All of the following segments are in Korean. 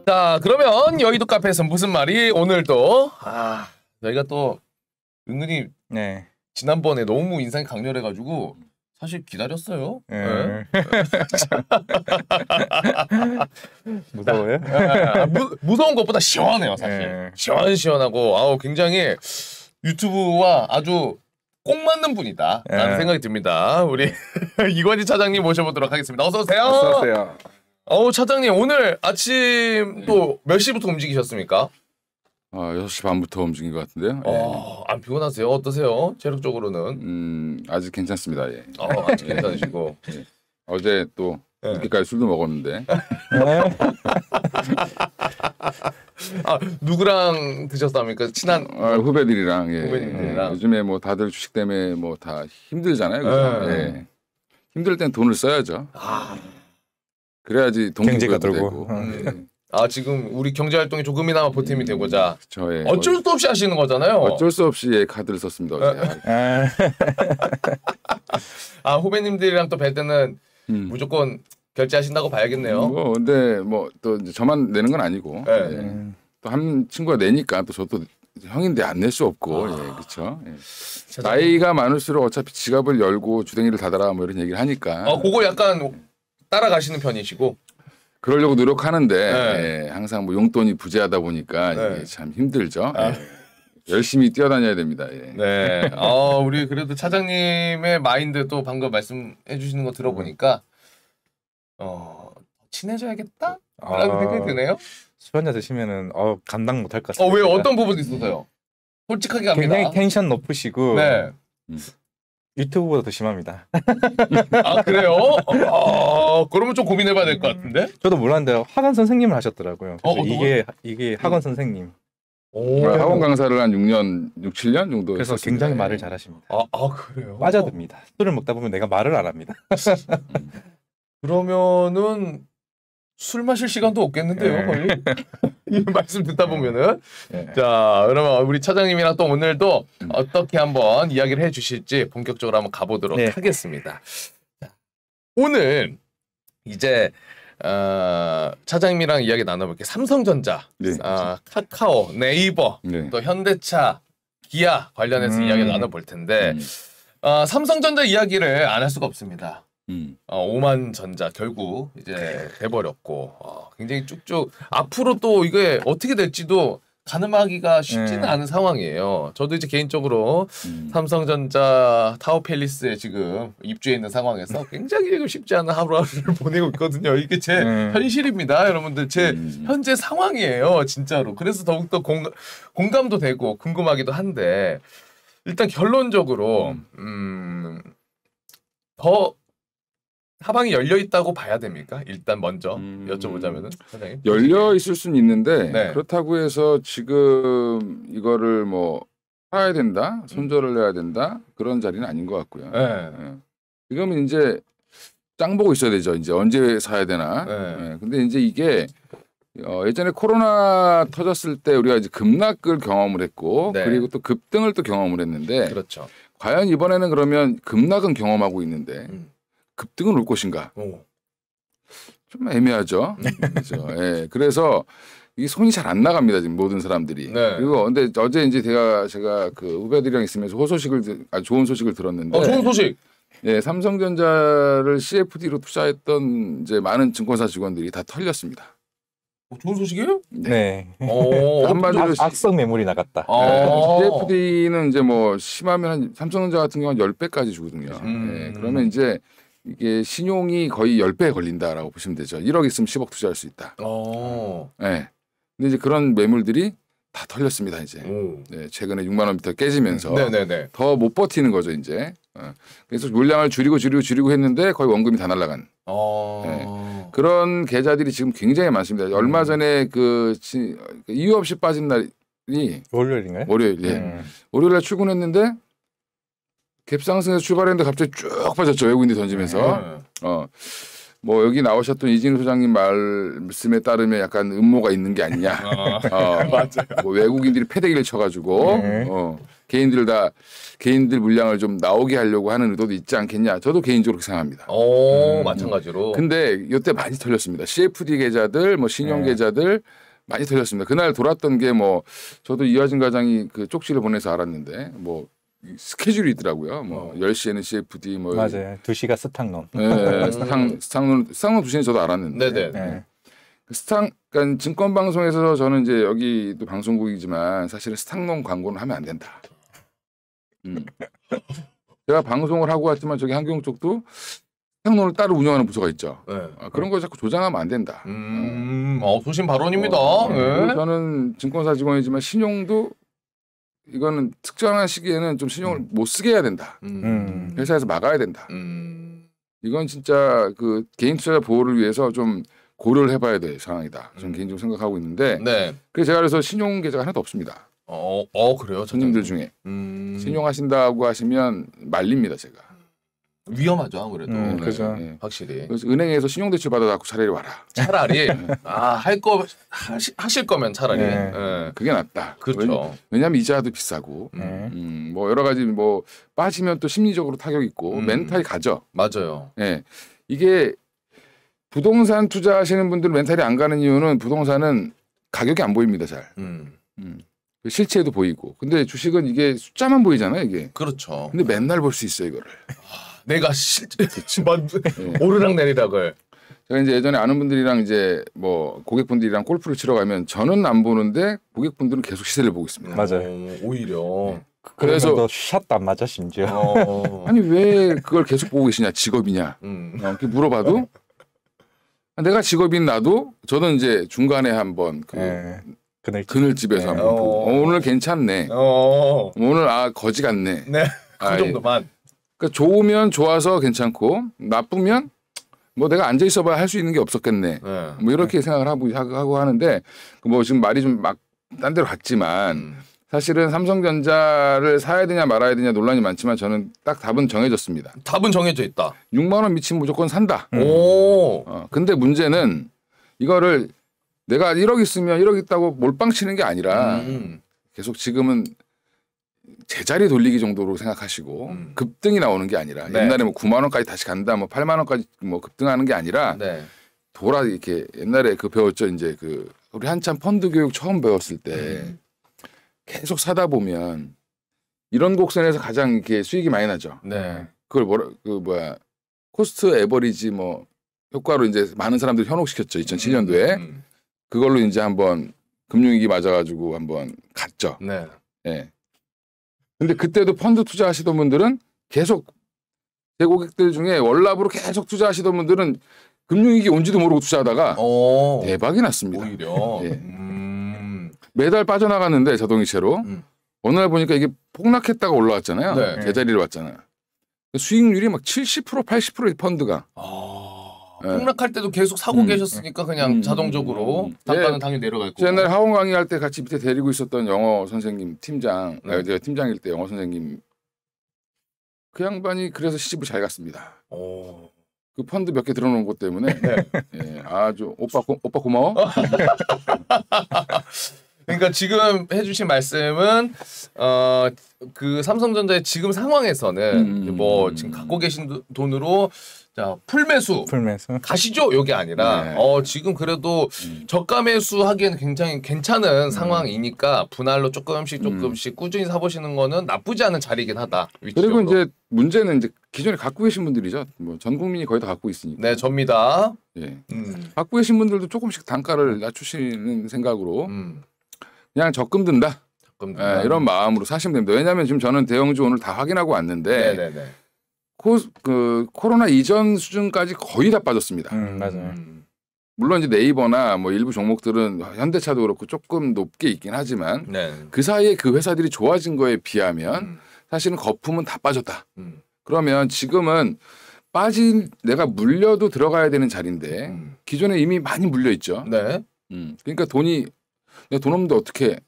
자, 그러면 여의도 카페에서 무슨 말이 오늘도 저희가 또 은근히 네. 지난번에 너무 인상이 강렬해가지고 사실 기다렸어요. 네. 무서워요? 무서운 것보다 시원해요, 사실. 시원시원하고 굉장히 유튜브와 아주 꼭 맞는 분이다 라는 생각이 듭니다. 우리 이관희 차장님 모셔보도록 하겠습니다. 어서 오세요. 어서 오세요. 차장님 오늘 아침 또 몇 시부터 움직이셨습니까? 6시 반부터 움직인 것 같은데요. 안 피곤하세요? 어떠세요? 체력적으로는? 아직 괜찮습니다. 예. 아직 괜찮으시고. 예. 어제 또 늦게까지 술도 먹었는데. 누구랑 드셨습니까? 친한 후배들이랑. 예. 후배님들이랑. 요즘에 뭐 다들 주식 때문에 뭐 다 힘들잖아요. 그죠? 예. 힘들 땐 돈을 써야죠. 그래야지 경제가 되고. 지금 우리 경제 활동이 조금이나마 보탬이 되고자. 그쵸, 예. 어쩔 수 없이 하시는 거잖아요. 어쩔 수 없이 카드를 썼습니다. 어제. 후배님들이랑 또 뵐 때는 무조건 결제하신다고 봐야겠네요. 근데 뭐 또 저만 내는 건 아니고. 예. 또 한 친구가 내니까 또 저도 형인데 안 낼 수 없고. 예, 그렇죠. 예. 나이가 많을수록 어차피 지갑을 열고 주댕이를 닫아라 뭐 이런 얘기를 하니까. 그거 약간 따라가시는 편이시고. 그러려고 노력하는데 예, 항상 뭐 용돈이 부재하다 보니까 이게 참 힘들죠. 열심히 뛰어다녀야 됩니다. 예. 네. 우리 그래도 차장님의 마인드도 방금 말씀해 주시는 거 들어보니까 친해져야겠다? 라는 생각이 드네요. 술 한잔 드시면은 감당 못할 것 같아요. 왜 어떤 부분이 있어서요? 솔직하게 갑니다. 굉장히 텐션 높으시고 네. 유튜브보다 더 심합니다. 그래요? 그러면 좀 고민해봐야 될 것 같은데? 저도 몰랐는데 학원 선생님을 하셨더라고요. 이게 학원 선생님. 학원 강사를 한 6년, 6, 7년 정도 그래서 했었습니다. 굉장히 말을 잘하십니다. 그래요? 빠져듭니다. 술을 먹다 보면 내가 말을 안 합니다. 그러면은 술 마실 시간도 없겠는데요, 거의? 이 말씀 듣다 보면은. 자, 그러면 우리 차장님이랑 또 오늘도 어떻게 한번 이야기를 해주실지 본격적으로 한번 가보도록 하겠습니다. 자, 오늘 이제 차장님이랑 이야기 나눠볼게요. 삼성전자, 카카오, 네이버, 또 현대차, 기아 관련해서 이야기 나눠볼 텐데 삼성전자 이야기를 안 할 수가 없습니다. 오만전자 결국 이제 돼버렸고 굉장히 쭉쭉 앞으로 또 이게 어떻게 될지도 가늠하기가 쉽지는 않은 상황이에요. 저도 이제 개인적으로 삼성전자 타워팰리스에 지금 입주해 있는 상황에서 굉장히 쉽지 않은 하루하루를 보내고 있거든요. 이게 제 현실입니다. 여러분들 제 현재 상황이에요. 진짜로. 그래서 더욱더 공감도 되고 궁금하기도 한데 일단 결론적으로 더 하방이 열려 있다고 봐야 됩니까? 일단 먼저 여쭤보자면은 사장님. 열려 있을 수는 있는데 그렇다고 해서 지금 이거를 뭐 사야 된다, 손절을 해야 된다 그런 자리는 아닌 것 같고요. 지금은 이제 짱 보고 있어야 되죠. 이제 언제 사야 되나. 근데 이제 이게 예전에 코로나 터졌을 때 우리가 이제 급락을 경험을 했고 그리고 또 급등을 또 경험을 했는데 그렇죠. 과연 이번에는 그러면 급락은 경험하고 있는데 급등은 올 것인가? 좀 애매하죠. 그렇죠. 그래서 이게 손이 잘 안 나갑니다. 지금 모든 사람들이. 그리고 근데 어제 이제 제가 그 후배들이랑 있으면서 좋은 소식을 들었는데. 좋은 소식. 삼성전자를 CFD로 투자했던 이제 많은 증권사 직원들이 다 털렸습니다. 좋은 소식이에요? 네. 한마디로 악성 매물이 나갔다. CFD는 이제 뭐 심하면 삼성전자 같은 경우는 10배까지 주거든요. 그러면 이제 이게 신용이 거의 10배 걸린다라고 보시면 되죠. 1억 있으면 10억 투자할 수 있다. 근데 이제 그런 매물들이 다 털렸습니다. 이제 최근에 6만 원부터 깨지면서 더 못 버티는 거죠. 이제 그래서 물량을 줄이고 했는데 거의 원금이 다 날라간 그런 계좌들이 지금 굉장히 많습니다. 얼마 전에 이유 없이 빠진 날이 월요일인가요? 월요일에 출근했는데 갭상승에서 출발했는데 갑자기 쭉 빠졌죠. 외국인들이 던지면서. 뭐 여기 나오셨던 이진우 소장님 말씀에 따르면 약간 음모가 있는 게 아니냐. 맞아요. 뭐 외국인들이 패대기를 쳐가지고 개인들 물량을 좀 나오게 하려고 하는 의도도 있지 않겠냐. 저도 개인적으로 그렇게 생각합니다. 마찬가지로. 근데 이때 많이 털렸습니다. CFD 계좌들, 뭐 신용 계좌들 많이 털렸습니다. 그날 돌았던 게 뭐 저도 이화진 과장이 그 쪽지를 보내서 알았는데 뭐 스케줄이 있더라고요. 뭐 10시에는 CFD 뭐 맞아요. 2시가 스탕론. 네, 스탕론 2시는 저도 알았는데. 네네. 그러니까 증권방송에서 저는 이제 여기도 방송국이지만 사실은 스탕론 광고는 하면 안 된다. 제가 방송을 하고 왔지만 저기 한경 쪽도 스탕론을 따로 운영하는 부서가 있죠. 네. 그런 걸 자꾸 조장하면 안 된다. 소신 발언입니다. 네. 저는 증권사 직원이지만 신용도 이거는 특정한 시기에는 좀 신용을 못 쓰게 해야 된다. 회사에서 막아야 된다. 이건 진짜 그 개인 투자자 보호를 위해서 좀 고려를 해봐야 될 상황이다. 저는 개인적으로 생각하고 있는데. 네. 그래서 제가 그래서 신용 계좌가 하나도 없습니다. 그래요? 손님들 중에 신용하신다고 하시면 말립니다, 제가. 위험하죠, 아무래도. 그죠. 네. 확실히. 그래서 은행에서 신용대출 받아갖고 차라리 와라. 차라리 하실 거면 차라리. 네. 네. 그게 낫다. 그렇죠. 왜냐하면 이자도 비싸고, 뭐 여러 가지 뭐 빠지면 또 심리적으로 타격 있고 멘탈이 가죠. 맞아요. 네. 이게 부동산 투자하시는 분들 멘탈이 안 가는 이유는 부동산은 가격이 안 보입니다, 잘. 실체도 보이고. 근데 주식은 이게 숫자만 보이잖아요, 이게. 그렇죠. 근데 맨날 볼 수 있어요, 이거를. 내가 실제 오르락 내리락을. 제가 이제 예전에 아는 분들이랑 이제 뭐 고객분들이랑 골프를 치러 가면 저는 안 보는데 고객분들은 계속 시세를 보고 있습니다. 맞아요. 오히려. 그래서 샷도 안 맞아 심지어. 아니 왜 그걸 계속 보고 계시냐, 직업이냐 이렇게 물어봐도 내가 직업인 나도 저는 이제 중간에 한번 그늘집에서 한번 보고 오늘 괜찮네. 오늘 거지 같네. 네. 그 정도만. 그러니까 좋으면 좋아서 괜찮고 나쁘면 뭐 내가 앉아 있어봐야 할 수 있는 게 없었겠네. 뭐 이렇게 생각을 하고 하는데 뭐 지금 말이 좀 막 딴 데로 갔지만 사실은 삼성전자를 사야 되냐 말아야 되냐 논란이 많지만 저는 딱 답은 정해졌습니다. 답은 정해져 있다. 6만 원 미치면 무조건 산다. 오. 근데 문제는 이거를 내가 1억 있으면 1억 있다고 몰빵 치는 게 아니라 계속 지금은 제자리 돌리기 정도로 생각하시고 급등이 나오는 게 아니라 옛날에 뭐 9만 원까지 다시 간다, 뭐 8만 원까지 뭐 급등하는 게 아니라 돌아 이렇게 옛날에 그 배웠죠. 이제 그 우리 한참 펀드 교육 처음 배웠을 때 계속 사다 보면 이런 곡선에서 가장 이렇게 수익이 많이 나죠. 네. 그걸 코스트 에버리지 뭐 효과로 이제 많은 사람들이 현혹시켰죠. 2007년도에 그걸로 이제 한번 금융위기 맞아가지고 한번 갔죠. 네. 예. 근데 그때도 펀드 투자하시던 분들은 계속 제 고객들 중에 월납으로 계속 투자하시던 분들은 금융위기 온지도 모르고 투자하다가 대박이 났습니다. 오히려. 예. 매달 빠져나갔는데 자동이체로 어느 날 보니까 이게 폭락했다가 올라왔잖아요. 네. 제자리를 왔잖아요. 수익률이 막 70% 80%의 펀드가. 폭락할 때도 계속 사고 계셨으니까 그냥 자동적으로 단가는 당연히 내려갈 거고. 옛날에 학원 강의할 때 같이 밑에 데리고 있었던 영어 선생님 팀장, 제가 팀장일 때 영어 선생님 그 양반이 그래서 시집을 잘 갔습니다. 그 펀드 몇 개 들어놓은 것 때문에 예, 아주 오빠 고마워. 그러니까 지금 해주신 말씀은 그 삼성전자의 지금 상황에서는 뭐 지금 갖고 계신 돈으로 자 풀매수 가시죠 요게 아니라 지금 그래도 저가 매수하기에는 굉장히 괜찮은 상황이니까 분할로 조금씩 꾸준히 사보시는 거는 나쁘지 않은 자리이긴 하다. 위치적으로. 그리고 이제 문제는 이제 기존에 갖고 계신 분들이죠. 뭐 전 국민이 거의 다 갖고 있으니까. 네, 접니다. 예. 갖고 계신 분들도 조금씩 단가를 낮추시는 생각으로 그냥 적금 든다. 예, 이런 마음으로 사시면 됩니다. 왜냐하면 지금 저는 대형주 오늘 다 확인하고 왔는데 코로나 이전 수준까지 거의 다 빠졌습니다. 맞아요. 물론 이제 네이버나 뭐 일부 종목들은 현대차도 그렇고 조금 높게 있긴 하지만 그 사이에 그 회사들이 좋아진 거에 비하면 사실은 거품은 다 빠졌다. 그러면 지금은 내가 물려도 들어가야 되는 자리인데 기존에 이미 많이 물려 있죠. 네. 그러니까 내가 돈 없는데 어떻게?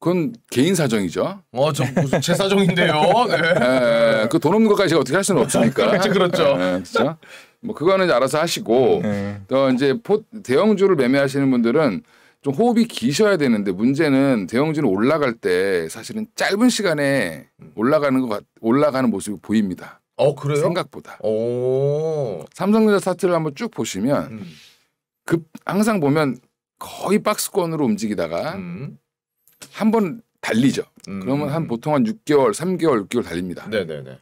그건 개인 사정이죠. 저 무슨 제 사정인데요. 네. 그 돈 없는 것까지 제가 어떻게 할 수는 없으니까. 그렇죠. 그렇죠. 뭐 그거는 이제 알아서 하시고 또 이제 대형주를 매매하시는 분들은 좀 호흡이 기셔야 되는데 문제는 대형주는 올라갈 때 사실은 짧은 시간에 올라가는 모습이 보입니다. 그래요? 생각보다. 삼성전자 차트를 한번 쭉 보시면 항상 보면 거의 박스권으로 움직이다가 한번 달리죠. 그러면 보통 한 6개월, 3개월, 6개월 달립니다. 네네네.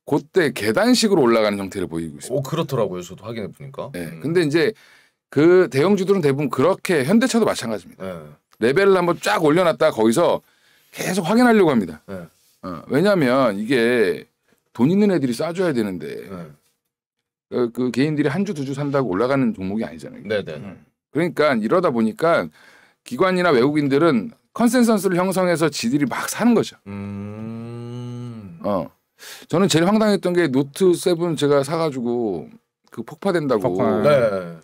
그때 계단식으로 올라가는 형태를 보이고 있습니다. 그렇더라고요. 저도 확인해 보니까. 네. 근데 이제 그 대형주들은 대부분 그렇게 현대차도 마찬가지입니다. 레벨을 한번 쫙 올려놨다가 거기서 계속 확인하려고 합니다. 왜냐하면 이게 돈 있는 애들이 싸줘야 되는데 그 개인들이 한 주, 두 주 산다고 올라가는 종목이 아니잖아요. 네네. 그러니까 이러다 보니까 기관이나 외국인들은 컨센서스를 형성해서 지들이 막 사는 거죠. 저는 제일 황당했던 게 노트 7 제가 사가지고 그 폭파된다고. 네.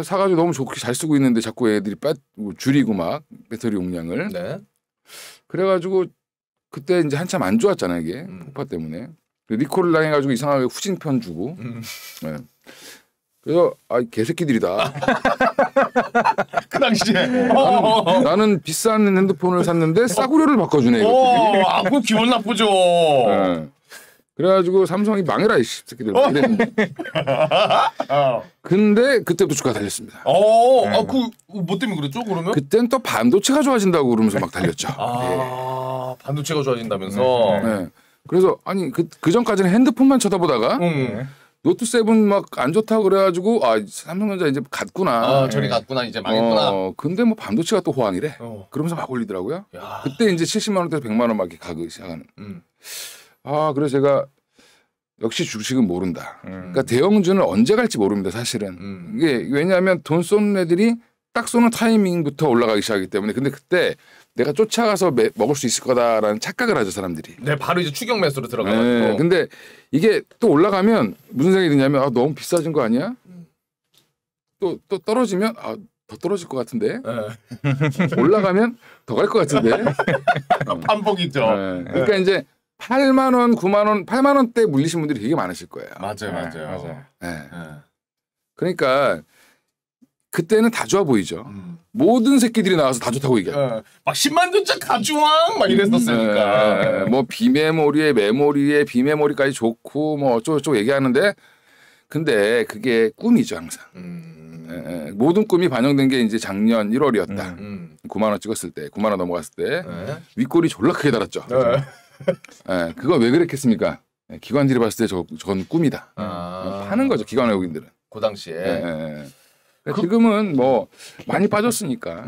사가지고 너무 좋게 잘 쓰고 있는데 자꾸 애들이 줄이고 막 배터리 용량을. 네. 그래가지고 그때 이제 한참 안 좋았잖아요 이게 폭파 때문에. 리콜을 당해가지고 이상하게 후진편 주고. 네. 그래서 개새끼들이다. 그 당시에 나는 비싼 핸드폰을 샀는데 싸구려를 바꿔주네. 그 기분 나쁘죠. 네. 그래가지고 삼성이 망해라 이 새끼들. 근데 그때부터 주가 달렸습니다. 뭐 때문에 그랬죠? 그러면? 그땐 또 반도체가 좋아진다고 그러면서 막 달렸죠. 반도체가 좋아진다면서. 네. 그래서 그 전까지는 핸드폰만 쳐다보다가 노트 7 막 안 좋다고 그래가지고 삼성전자 이제 갔구나. 저리 갔구나 이제 망했구나. 근데 뭐 반도체가 또 호황이래. 그러면서 막 올리더라고요. 그때 이제 70만 원대 100만 원 막 가기 시작하는. 그래서 제가 역시 주식은 모른다. 그러니까 대형주는 언제 갈지 모릅니다 사실은. 이게 왜냐하면 돈 쏘는 애들이 딱 쏘는 타이밍부터 올라가기 시작하기 때문에. 근데 그때 내가 쫓아가서 먹을 수 있을 거다라는 착각을 하죠 사람들이. 네, 바로 이제 추격 매수로 들어가가지고. 근데 이게 또 올라가면 무슨 생각이 드냐면 너무 비싸진 거 아니야? 또 떨어지면 더 떨어질 것 같은데. 올라가면 더 갈 것 같은데. 반복이죠. 그러니까 이제 8만 원, 9만 원, 8만 원대 물리신 분들이 되게 많으실 거예요. 맞아요. 그러니까 그때는 다 좋아 보이죠. 모든 새끼들이 나와서 다 좋다고 얘기해요. 막 10만 전자 가져왕 막 이랬었으니까. 뭐 메모리에 비메모리까지 좋고 뭐 어쩌고저쩌고 얘기하는데 근데 그게 꿈이죠 항상. 모든 꿈이 반영된 게 이제 작년 1월이었다. 9만 원 찍었을 때, 9만 원 넘어갔을 때 윗골이 졸라 크게 달았죠. 그거 왜 그랬겠습니까? 기관들이 봤을 때 저건 꿈이다. 파는 거죠 기관 외국인들은. 그 당시에. 지금은 뭐 많이 빠졌으니까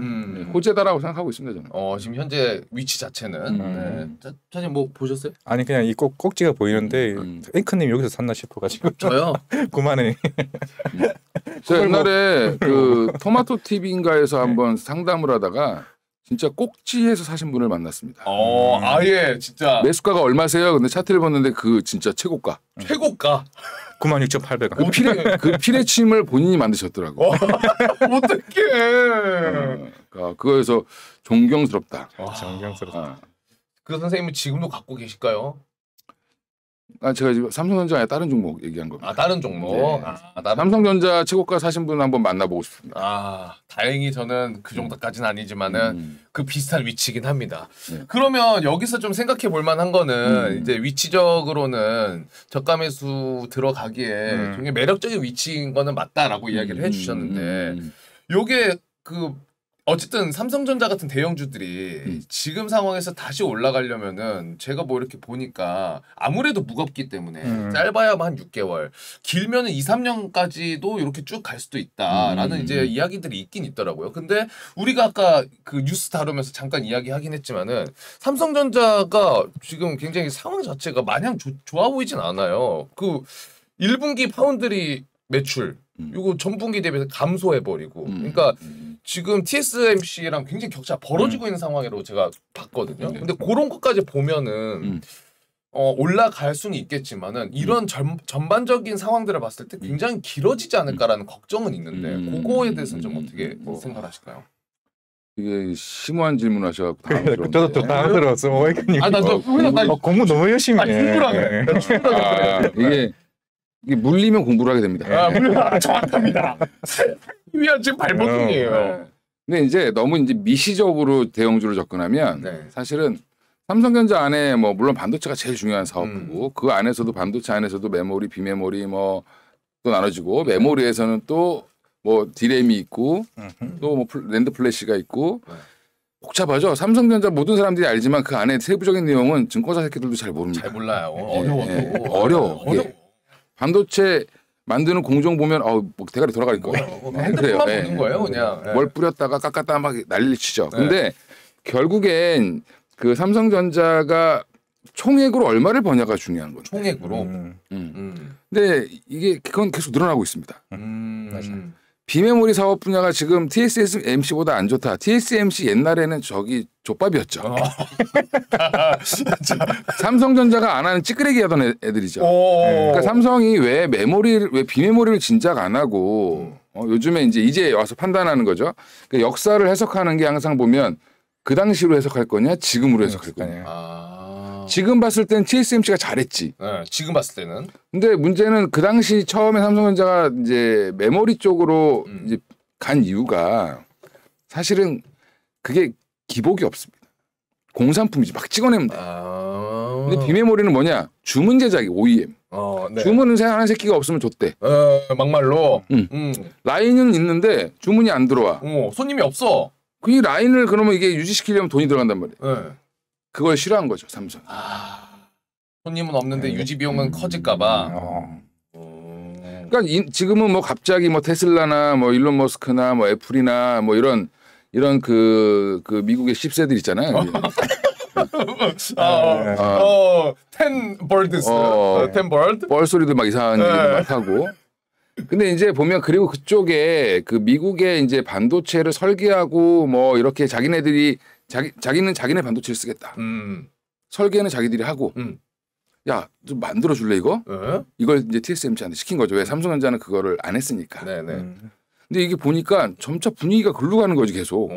호재다라고 생각하고 있습니다 저는. 지금 현재 위치 자체는. 사장님 뭐 보셨어요? 아니 그냥 이 꼭지가 보이는데 앵커님 여기서 샀나 싶어가지고. 저요? 9만 원이. 제가 옛날에 그 토마토 TV인가에서 한번 상담을 하다가 진짜 꼭지에서 사신 분을 만났습니다. 아예 진짜. 매수가가 얼마세요? 근데 차트를 봤는데 그 진짜 최고가. 최고가. 96,800원. 그 피레침을 본인이 만드셨더라고. 어떡해. 그거에서 존경스럽다. 존경스럽다. 그 선생님은 지금도 갖고 계실까요? 제가 지금 삼성전자의 다른 종목 얘기한 겁니다. 다른 종목. 네. 삼성전자 최고가 사신 분 한번 만나보고 싶습니다. 다행히 저는 그 정도까지는 아니지만은 그 비슷한 위치긴 합니다. 그러면 여기서 좀 생각해 볼 만한 거는 이제 위치적으로는 저가 매수 들어가기에 굉장히 매력적인 위치인 거는 맞다라고 이야기를 해주셨는데 요게 어쨌든 삼성전자 같은 대형주들이 지금 상황에서 다시 올라가려면은 제가 뭐 이렇게 보니까 아무래도 무겁기 때문에 짧아야 한 6개월, 길면은 2, 3년까지도 이렇게 쭉 갈 수도 있다라는 이제 이야기들이 있긴 있더라고요. 근데 우리가 아까 그 뉴스 다루면서 잠깐 이야기하긴 했지만은 삼성전자가 지금 굉장히 상황 자체가 마냥 좋아 보이진 않아요. 그 1분기 파운드리 매출 이거 전분기 대비해서 감소해버리고 그러니까 지금 TSMC랑 굉장히 격차가 벌어지고 있는 상황으로 제가 봤거든요. 근데 그런 것까지 보면은 올라갈 수는 있겠지만은 이런 전반적인 상황들을 봤을 때 굉장히 길어지지 않을까라는 걱정은 있는데 그거에 대해서는 좀 어떻게 생각하실까요? 이게 심오한 질문 하셔갖고 당황스러운데. 저도 좀 당황스러웠어. 나 공부 너무 열심히 해. 충분하게. 이게 이게 물리면 공부를 하게 됩니다. 정확합니다. 위안 지금 발버둥이에요. 근데 이제 너무 이제 미시적으로 대형주를 접근하면 사실은 삼성전자 안에 뭐 물론 반도체가 제일 중요한 사업부고 그 안에서도 반도체 안에서도 메모리, 비메모리 뭐 또 나눠지고 메모리에서는 또 뭐 디램이 있고 또 뭐 랜드 플래시가 있고 복잡하죠. 삼성전자 모든 사람들이 알지만 그 안에 세부적인 내용은 증권사 새끼들도 잘 모릅니다. 잘 몰라요. 어려워. 어려워. 반도체 만드는 공정 보면 뭐 대가리 돌아갈 거예요. 핸드폰만 보는 거예요, 그냥. 뭘 뿌렸다가 깎았다가 막 난리를 치죠. 근데 결국엔 그 삼성전자가 총액으로 얼마를 버냐가 중요한 거죠. 총액으로. 근데 이게 그건 계속 늘어나고 있습니다. 비메모리 사업 분야가 지금 TSMC보다 안 좋다. TSMC 옛날에는 저기 족밥이었죠. 삼성전자가 안 하는 찌끄레기 하던 애들이죠. 그러니까 삼성이 왜 비메모리를 진작 안 하고 요즘에 이제 와서 판단하는 거죠. 그러니까 역사를 해석하는 게 항상 보면 그 당시로 해석할 거냐, 지금으로 해석할 거냐. 지금 봤을 땐 TSMC가 잘했지. 지금 봤을 때는. 근데 문제는 그 당시 처음에 삼성전자가 이제 메모리 쪽으로 이제 간 이유가 사실은 그게 기복이 없습니다. 공산품이지 막 찍어내면 돼. 근데 비메모리는 뭐냐? 주문 제작이 OEM. 주문은 하는 새끼가 없으면 줬대. 막말로. 라인은 있는데 주문이 안 들어와. 손님이 없어. 그 라인을 그러면 이게 유지시키려면 돈이 들어간단 말이에요. 그걸 싫어한 거죠, 삼성. 손님은 없는데 유지 비용은 커질까봐. 그러니까 지금은 뭐 갑자기 뭐 테슬라나 뭐 일론 머스크나 뭐 애플이나 뭐 이런 그 미국의 10세들 있잖아요. 텐버드. 벌 소리도 막 이상한 얘기도 막 하고. 근데 이제 보면 그리고 그쪽에 그 미국의 이제 반도체를 설계하고 뭐 이렇게 자기는 자기네 반도체를 쓰겠다. 설계는 자기들이 하고. 야, 좀 만들어 줄래 이거? 이걸 이제 TSMC한테 시킨 거죠. 왜 삼성전자는 그거를 안 했으니까. 근데 이게 보니까 점차 분위기가 글로 가는 거지 계속.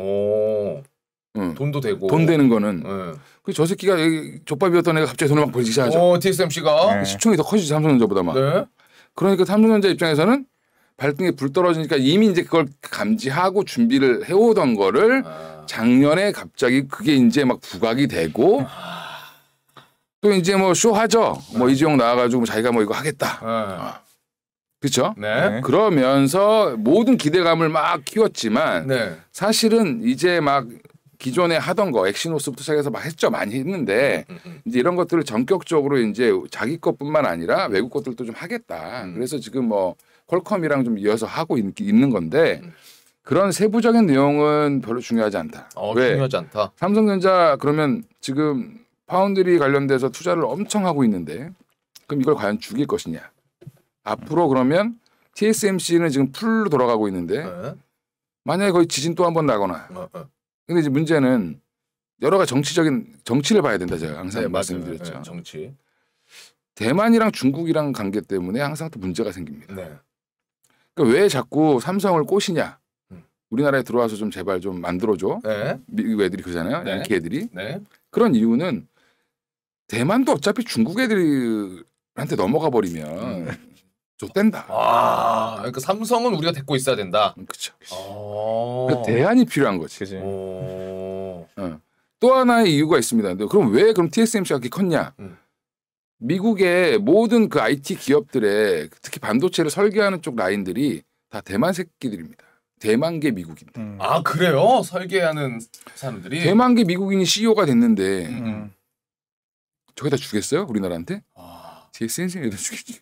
돈도 되고. 돈 되는 거는. 저 새끼가 족밥이었던 애가 갑자기 돈을 막 벌기 시작하죠. TSMC가. 시총이 더 커지지 삼성전자보다만. 그러니까 삼성전자 입장에서는 발등에 불 떨어지니까 이미 이제 그걸 감지하고 준비를 해오던 거를 작년에 갑자기 그게 이제 막 부각이 되고 또 이제 뭐 쇼하죠. 뭐 이재용 나와가지고 자기가 뭐 이거 하겠다. 그렇죠? 그러면서 모든 기대감을 막 키웠지만 사실은 이제 막 기존에 하던 거 엑시노스부터 시작해서 막 했죠. 많이 했는데 이제 이런 것들을 전격적으로 이제 자기 것뿐만 아니라 외국 것들도 좀 하겠다. 그래서 지금 뭐 퀄컴이랑 좀 이어서 하고 있는 건데 그런 세부적인 내용은 별로 중요하지 않다. 왜? 중요하지 않다. 삼성전자 그러면 지금 파운드리 관련돼서 투자를 엄청 하고 있는데 그럼 이걸 과연 죽일 것이냐. 앞으로 그러면 TSMC는 지금 풀로 돌아가고 있는데 만약에 거기 지진 또 한 번 나거나 근데 이제 문제는 여러 가지 정치를 봐야 된다 제가 항상 말씀드렸죠. 정치. 대만이랑 중국이랑 관계 때문에 항상 또 문제가 생깁니다. 그러니까 왜 자꾸 삼성을 꼬시냐? 우리나라에 들어와서 좀 제발 좀 만들어줘. 미국 애들이 그러잖아요. 양키 애들이. 그런 이유는 대만도 어차피 중국 애들한테 넘어가 버리면 좆된다. 그러니까 삼성은 우리가 데리고 있어야 된다. 그렇죠. 그러니까 대안이 필요한 거지. 또 하나의 이유가 있습니다. 그럼 왜 TSMC가 그렇게 컸냐? 미국의 모든 그 IT 기업들의 특히 반도체를 설계하는 쪽 라인들이 다 대만 새끼들입니다. 대만계 미국인들. 그래요? 설계하는 사람들이? 대만계 미국인이 CEO가 됐는데 저기다 주겠어요? 우리나라한테? TSMC에다 주겠지.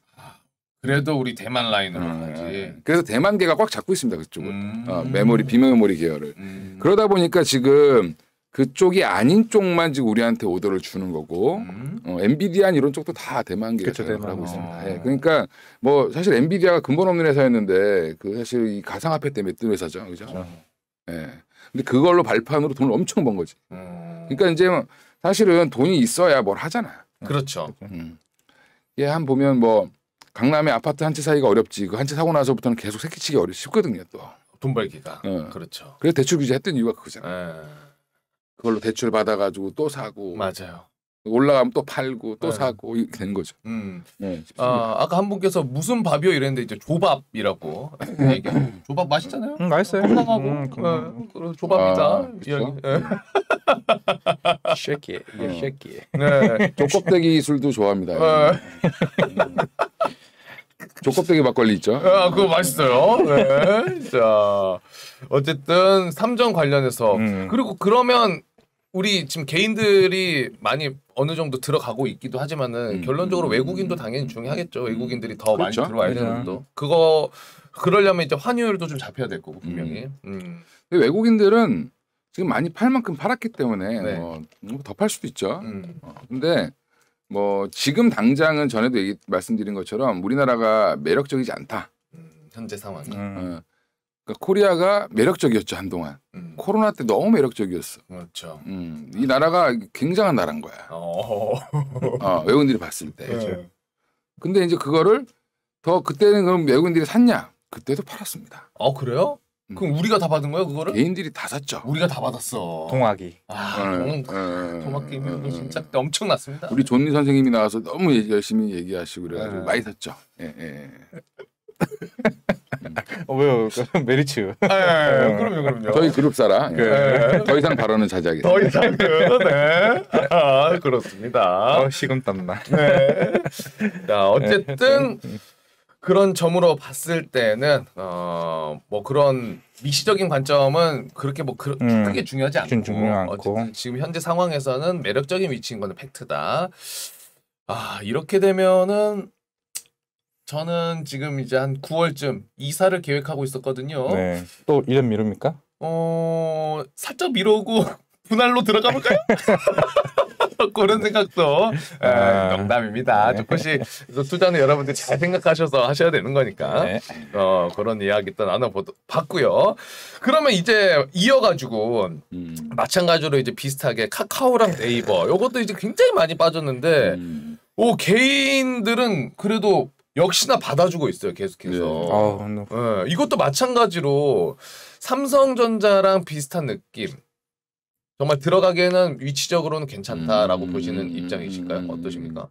그래도 우리 대만 라인으로 가지. 그래서 대만계가 꽉 잡고 있습니다. 그쪽은. 메모리, 비메모리 계열을. 그러다 보니까 지금 그쪽이 아닌 쪽만 지금 우리한테 오더를 주는 거고 엔비디아 이런 쪽도 다 대만계가 하고 있습니다. 그러니까 뭐 사실 엔비디아가 근본 없는 회사였는데 그 사실 이 가상화폐 때문에 뜬 회사죠. 그죠? 근데 그걸로 발판으로 돈을 엄청 번 거지. 그러니까 이제 사실은 돈이 있어야 뭘 하잖아. 그렇죠. 한 보면 뭐 강남에 아파트 한 채 사기가 어렵지. 그 한 채 사고 나서부터는 계속 새끼치기 쉽거든요. 또. 돈 벌기가. 그렇죠. 그래서 대출 규제 했던 이유가 그거잖아요. 그걸로 대출 받아가지고 또 사고. 맞아요. 올라가면 또 팔고 또 사고 이렇게 되는 거죠. 네, 아까 한 분께서 무슨 밥이요 이랬는데 이제 조밥이라고 조밥 맛있잖아요. 맛있어요. 건강하고 조밥이다. 그렇죠. 쉐키, 쉐키. 네. 조껍데기 술도 좋아합니다. 조껍데기 막걸리 있죠. 그거 맛있어요. 네. 자, 어쨌든 삼정 관련해서 그리고 그러면 우리 지금 개인들이 많이 어느 정도 들어가고 있기도 하지만은 결론적으로 외국인도 당연히 중요하겠죠. 외국인들이 더 그렇죠. 많이 들어와야 되는데 그거 그러려면 이제 환율도 좀 잡혀야 될 거고 분명히. 외국인들은 지금 많이 팔 만큼 팔았기 때문에 네. 뭐 더 팔 수도 있죠. 근데 뭐 지금 당장은 전에도 말씀드린 것처럼 우리나라가 매력적이지 않다. 현재 상황이. 그러니까 코리아가 매력적이었죠 한동안. 코로나 때 너무 매력적이었어. 그렇죠. 이 나라가 굉장한 나라인 거야. 외국인들이 봤을 때. 네. 근데 이제 그거를 더 그때는 그럼 외국인들이 샀냐? 그때도 팔았습니다. 그래요? 그럼 우리가 다 받은 거예요 그거를? 개인들이 다 샀죠. 우리가 다 받았어. 동학이. 동학기 비용이 진짜 그때 엄청났습니다. 우리 존리 선생님이 나와서 너무 열심히 얘기하시고 그래가지고 많이 샀죠. 왜요? 메리츠. 그럼요. 저희 그룹 사라. 더 이상 발언은 자제하겠습니다. 더 이상은 네. 그렇습니다. 식은땀나. 네. 자 어쨌든 그런 점으로 봤을 때는 뭐 그런 미시적인 관점은 그렇게 뭐 크게 중요하지 않고 어쨌든 지금 현재 상황에서는 매력적인 위치인 거는 팩트다. 이렇게 되면은 저는 지금 이제 한 9월쯤 이사를 계획하고 있었거든요. 네. 또 1년 미룹니까? 살짝 미루고 분할로 들어가 볼까요? 그런 생각도 농담입니다. 조금씩 투자는 여러분들 잘 생각하셔서 하셔야 되는 거니까 그런 이야기 또 나눠봤고요. 그러면 이제 이어가지고 마찬가지로 이제 비슷하게 카카오랑 네이버 요것도 이제 굉장히 많이 빠졌는데 개인들은 그래도 역시나 받아주고 있어요 계속해서. 이것도 마찬가지로 삼성전자랑 비슷한 느낌. 정말 들어가기에는 위치적으로는 괜찮다라고 보시는 입장이실까요? 어떠십니까?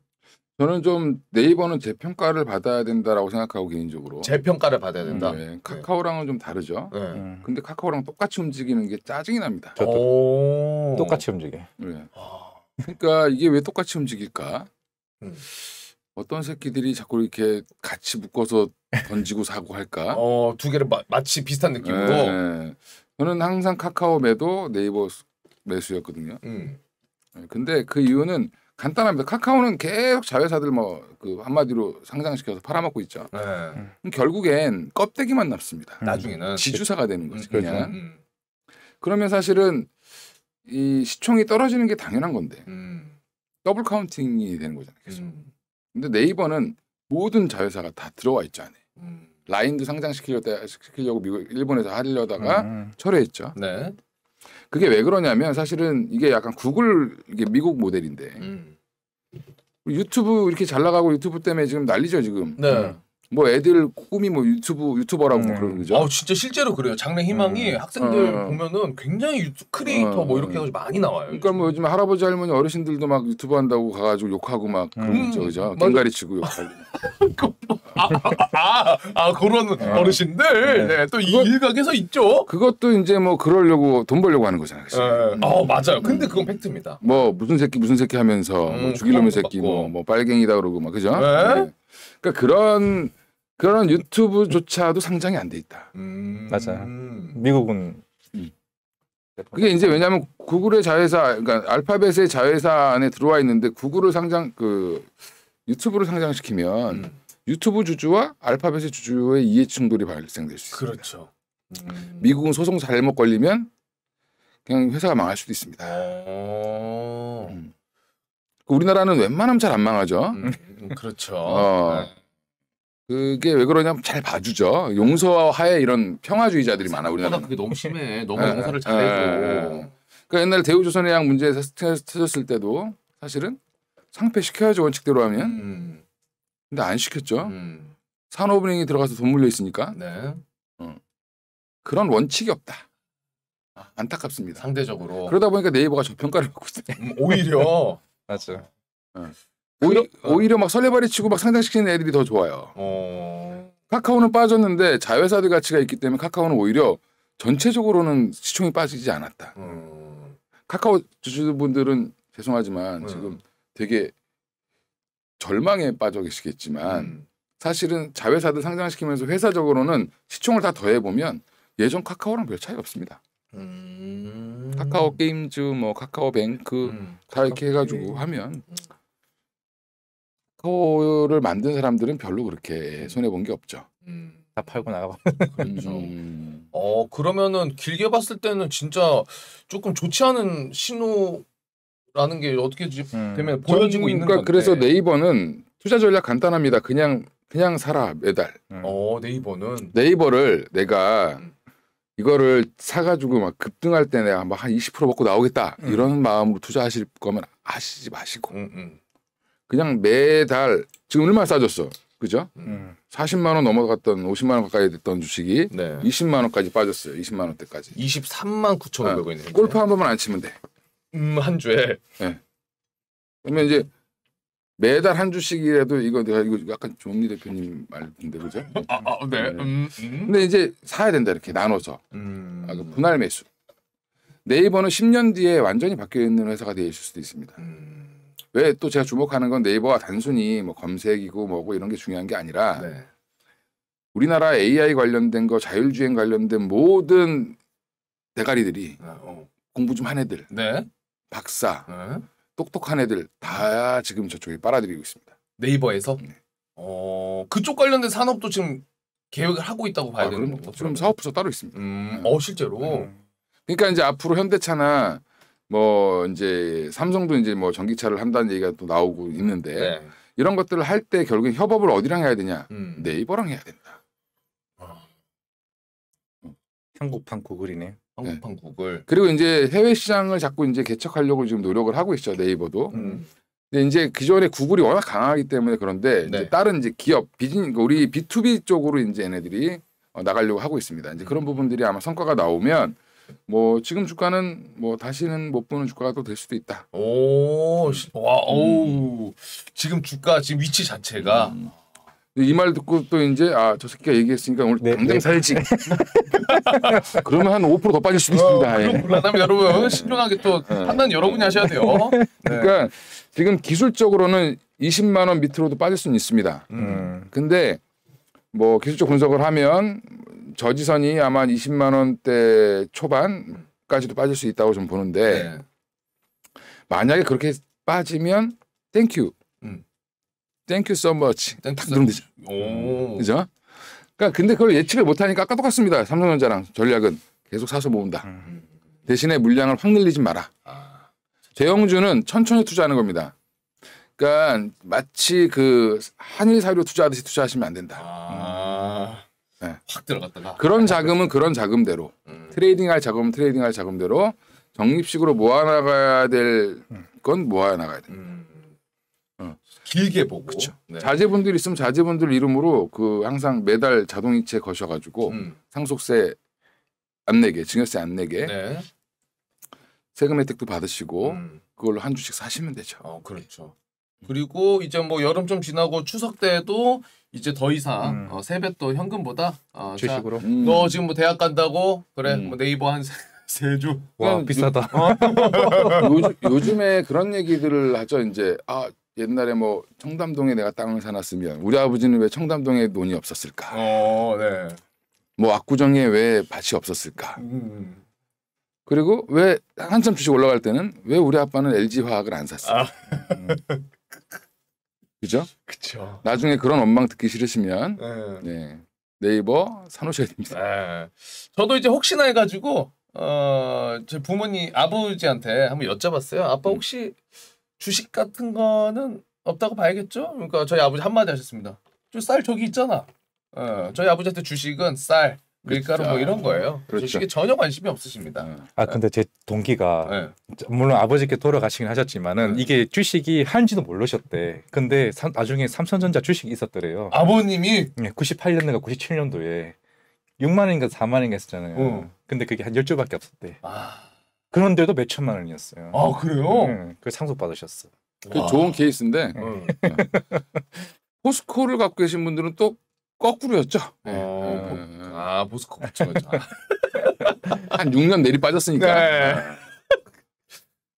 저는 좀 네이버는 재평가를 받아야 된다라고 생각하고 개인적으로. 재평가를 받아야 된다. 네. 카카오랑은 좀 다르죠. 근데 카카오랑 똑같이 움직이는 게 짜증이 납니다. 저도 똑같이 움직여. 네. 그러니까 이게 왜 똑같이 움직일까? 어떤 새끼들이 자꾸 이렇게 같이 묶어서 던지고 사고 할까? 두 개를 마치 비슷한 느낌으로. 네. 저는 항상 카카오 매도 네이버 매수였거든요. 근데 그 이유는 간단합니다. 카카오는 계속 자회사들 그 한마디로 상장시켜서 팔아먹고 있죠. 결국엔 껍데기만 남습니다. 나중에는 지주사가 되는 거지. 그냥. 그러면 사실은 이 시총이 떨어지는 게 당연한 건데 더블 카운팅이 되는 거잖아요. 계속. 근데 네이버는 모든 자회사가 다 들어와 있죠 안에. 라인도 상장시키려고 일본에서 하려다가 철회했죠. 네. 그게 왜 그러냐면 사실은 이게 약간 구글 이게 미국 모델인데 유튜브 이렇게 잘 나가고 유튜브 때문에 지금 난리죠 지금. 네. 뭐 애들 꿈이 뭐 유튜버라고 그러는 거죠. 진짜 실제로 그래요. 장래 희망이 학생들 보면은 굉장히 크리에이터 뭐 이렇게 해가지고 많이 나와요. 그러니까 뭐 요즘 할아버지 할머니 어르신들도 막 유튜브 한다고 가가지고 욕하고 막 그죠. 깽가리 치고 욕하고. 그런 어르신들 네, 또 이 일각에서 있죠. 그것도 이제 뭐 그러려고 돈 벌려고 하는 거잖아요. 맞아요. 근데 그건 팩트입니다. 뭐 무슨 새끼 하면서 뭐 죽일 놈의 새끼 뭐 빨갱이다 그러고 막 그죠. 네. 그러니까 그런 유튜브조차도 상장이 안 돼 있다. 맞아요. 미국은 그게 이제 왜냐하면 구글의 자회사, 그러니까 알파벳의 자회사 안에 들어와 있는데 구글을 유튜브를 상장시키면 유튜브 주주와 알파벳의 주주의 이해 충돌이 발생될 수 있습니다. 그렇죠. 미국은 소송 잘못 걸리면 그냥 회사가 망할 수도 있습니다. 우리나라는 웬만하면 잘 안 망하죠. 그렇죠. 그게 왜 그러냐면 잘 봐주죠. 용서하에 이런 평화주의자들이 많아 우리나라. 그게 너무 심해. 너무 용서를 잘해줘. 그러니까 옛날 대우조선해양 문제에서 스트레스 터졌을 때도 사실은 상폐시켜야죠 원칙대로 하면. 근데 안 시켰죠. 산업은행이 들어가서 돈 물려 있으니까. 네. 그런 원칙이 없다. 안타깝습니다. 상대적으로. 그러다 보니까 네이버가 저평가를 받고 있어요. 오히려. 맞죠. 오히려 막 설레발이 치고 막 상장시키는 애들이 더 좋아요. 카카오는 빠졌는데 자회사들 가치가 있기 때문에 카카오는 오히려 전체적으로는 시총이 빠지지 않았다. 카카오 주주분들은 죄송하지만 지금 되게 절망에 빠져 계시겠지만 사실은 자회사들 상장시키면서 회사적으로는 시총을 다 더해보면 예전 카카오랑 별 차이 없습니다. 카카오 게임즈, 뭐 카카오뱅크 다 이렇게 해가지고 하면 카카오를 만든 사람들은 별로 그렇게 손해 본 게 없죠. 다 팔고 나가고. 그렇죠. 그러면은 길게 봤을 때는 진짜 조금 좋지 않은 신호라는 게 어떻게 되면 보여지고 있는 건데. 그래서 네이버는 투자 전략 간단합니다. 그냥 사라 매달. 네이버를 내가 이거를 사가지고 막 급등할 때 내가 막 한 20% 먹고 나오겠다 이런 마음으로 투자하실 거면 하시지 마시고 그냥 매달 지금 얼마나 싸졌어, 그죠? 40만 원 넘어갔던 50만 원 가까이 됐던 주식이 20만 원까지 빠졌어요. 20만 원대까지. 23만 9,500원이네. 골프 한 번만 안 치면 돼. 한 주에. 네. 그러면 이제 매달 한 주씩이라도 이거 약간 조은희 대표님 말인데 그죠? 네. 근데 이제 사야 된다 이렇게 나눠서 그 분할 매수. 네이버는 10년 뒤에 완전히 바뀌어 있는 회사가 되어 있을 수도 있습니다. 왜 또 제가 주목하는 건 네이버가 단순히 뭐 검색이고 뭐고 이런 게 중요한 게 아니라 우리나라 AI 관련된 거 자율주행 관련된 모든 대가리들이 공부 좀 한 애들, 박사, 똑똑한 애들 다 지금 저쪽에 빨아들이고 있습니다. 네이버에서? 그쪽 관련된 산업도 지금 계획을 하고 있다고 봐야 되는 거고. 지금 사업부서 따로 있습니다. 실제로. 그러니까 이제 앞으로 현대차나 뭐 이제 삼성도 이제 뭐 전기차를 한다는 얘기가 또 나오고 있는데 이런 것들을 할 때 결국엔 협업을 어디랑 해야 되냐? 네이버랑 해야 된다. 한국판 구글이네. 한국판 구글. 그리고 이제 해외 시장을 자꾸 이제 개척하려고 지금 노력을 하고 있죠, 네이버도. 근데 이제 기존에 구글이 워낙 강하기 때문에 그런데 이제 다른 이제 기업 우리 B2B 쪽으로 이제 얘네들이 나가려고 하고 있습니다. 이제 그런 부분들이 아마 성과가 나오면 뭐 지금 주가는 뭐 다시는 못 보는 주가가 또 될 수도 있다. 지금 주가 지금 위치 자체가 이 말 듣고 또 이제 저 새끼가 얘기했으니까 오늘 당장 살지. 그러면 한 5% 더 빠질 수도 있습니다. 그럼 곤란하면 여러분 신중하게 또 판단 여러분이 하셔야 돼요. 그러니까 지금 기술적으로는 20만 원 밑으로도 빠질 수는 있습니다. 근데 뭐 기술적 분석을 하면 저지선이 아마 20만 원대 초반까지도 빠질 수 있다고 좀 보는데 만약에 그렇게 빠지면 땡큐 so much 딱 누르면 되죠. 그죠? 그러니까 근데 그걸 예측을 못하니까 아까 똑같습니다. 삼성전자랑 전략은 계속 사서 모은다. 대신에 물량을 확 늘리지 마라. 대형주는 천천히 투자하는 겁니다. 그러니까 마치 그 한일 사료 투자하듯이 투자하시면 안 된다. 확 들어갔다가 그런 자금은 그런 자금대로 트레이딩할 자금은 트레이딩할 자금대로 적립식으로 모아나가야 될 건 모아나가야 된다. 길게 보고. 그렇죠. 자제분들 있으면 자제분들 이름으로 그 항상 매달 자동이체 거셔가지고 상속세 안 내게, 증여세 안 내게 세금 혜택도 받으시고 그걸로 한 주씩 사시면 되죠. 그렇죠. 그리고 이제 뭐 여름 좀 지나고 추석 때도 이제 더 이상 세뱃돈 현금보다 주식으로. 너 지금 뭐 대학 간다고 그래 뭐 네이버 한 세 주. 와 비싸다. 요즘에 그런 얘기들을 하죠. 이제 옛날에 뭐 청담동에 내가 땅을 사놨으면 우리 아버지는 왜 청담동에 돈이 없었을까? 뭐 압구정에 왜 밭이 없었을까? 그리고 왜 한참 주식 올라갈 때는 왜 우리 아빠는 LG 화학을 안 샀을까? 그죠? 그렇죠. 나중에 그런 원망 듣기 싫으시면 네이버 사놓으셔야 됩니다. 저도 이제 혹시나 해가지고 제 부모님 아버지한테 한번 여쭤봤어요. 아빠 혹시 주식 같은 거는 없다고 봐야겠죠? 그러니까 저희 아버지 한마디 하셨습니다. 쌀 저기 있잖아. 저희 아버지한테 주식은 쌀, 밀가루 뭐 이런 거예요. 그렇죠. 주식에 전혀 관심이 없으십니다. 근데 제 동기가 물론 아버지께 돌아가시긴 하셨지만은 이게 주식이 한지도 모르셨대. 근데 나중에 삼성전자 주식이 있었더래요. 아버님이 98년도가 97년도에 6만 원인가 4만 원인가 했었잖아요. 근데 그게 한 10주밖에 없었대. 그런데도 몇 천만 원이었어요. 그래요? 그 상속 받으셨어. 그 좋은 케이스인데 포스코를 갖고 계신 분들은 또 거꾸로였죠. 포스코 그렇죠. 한 6년 내리 빠졌으니까. 네.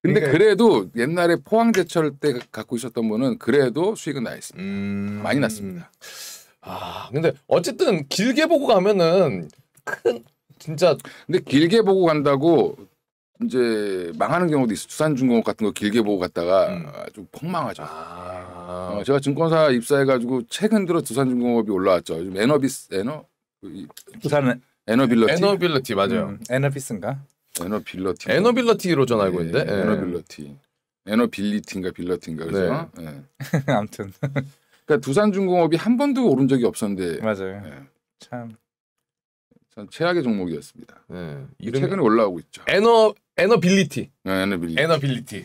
근데 그래도 옛날에 포항제철 때 갖고 있었던 분은 그래도 수익은 나 있습니다. 많이 났습니다. 근데 어쨌든 길게 보고 가면은 진짜. 근데 길게 보고 간다고 이제 망하는 경우도 있어. 두산중공업 같은 거 길게 보고 갔다가 좀 폭망하죠. 제가 증권사 입사해가지고 최근 들어 두산중공업이 올라왔죠. 요즘 두산은 에너빌러티 맞아요. 에너비스인가? 에너빌러티로 전 알고 있는데. 에너빌리티인가 빌러티인가 그죠? 네. 아무튼 그러니까 두산중공업이 한 번도 오른 적이 없었는데 맞아요. 참 최악의 종목이었습니다. 이름이 최근에 올라오고 있죠. 에너빌리티. 에너빌리티.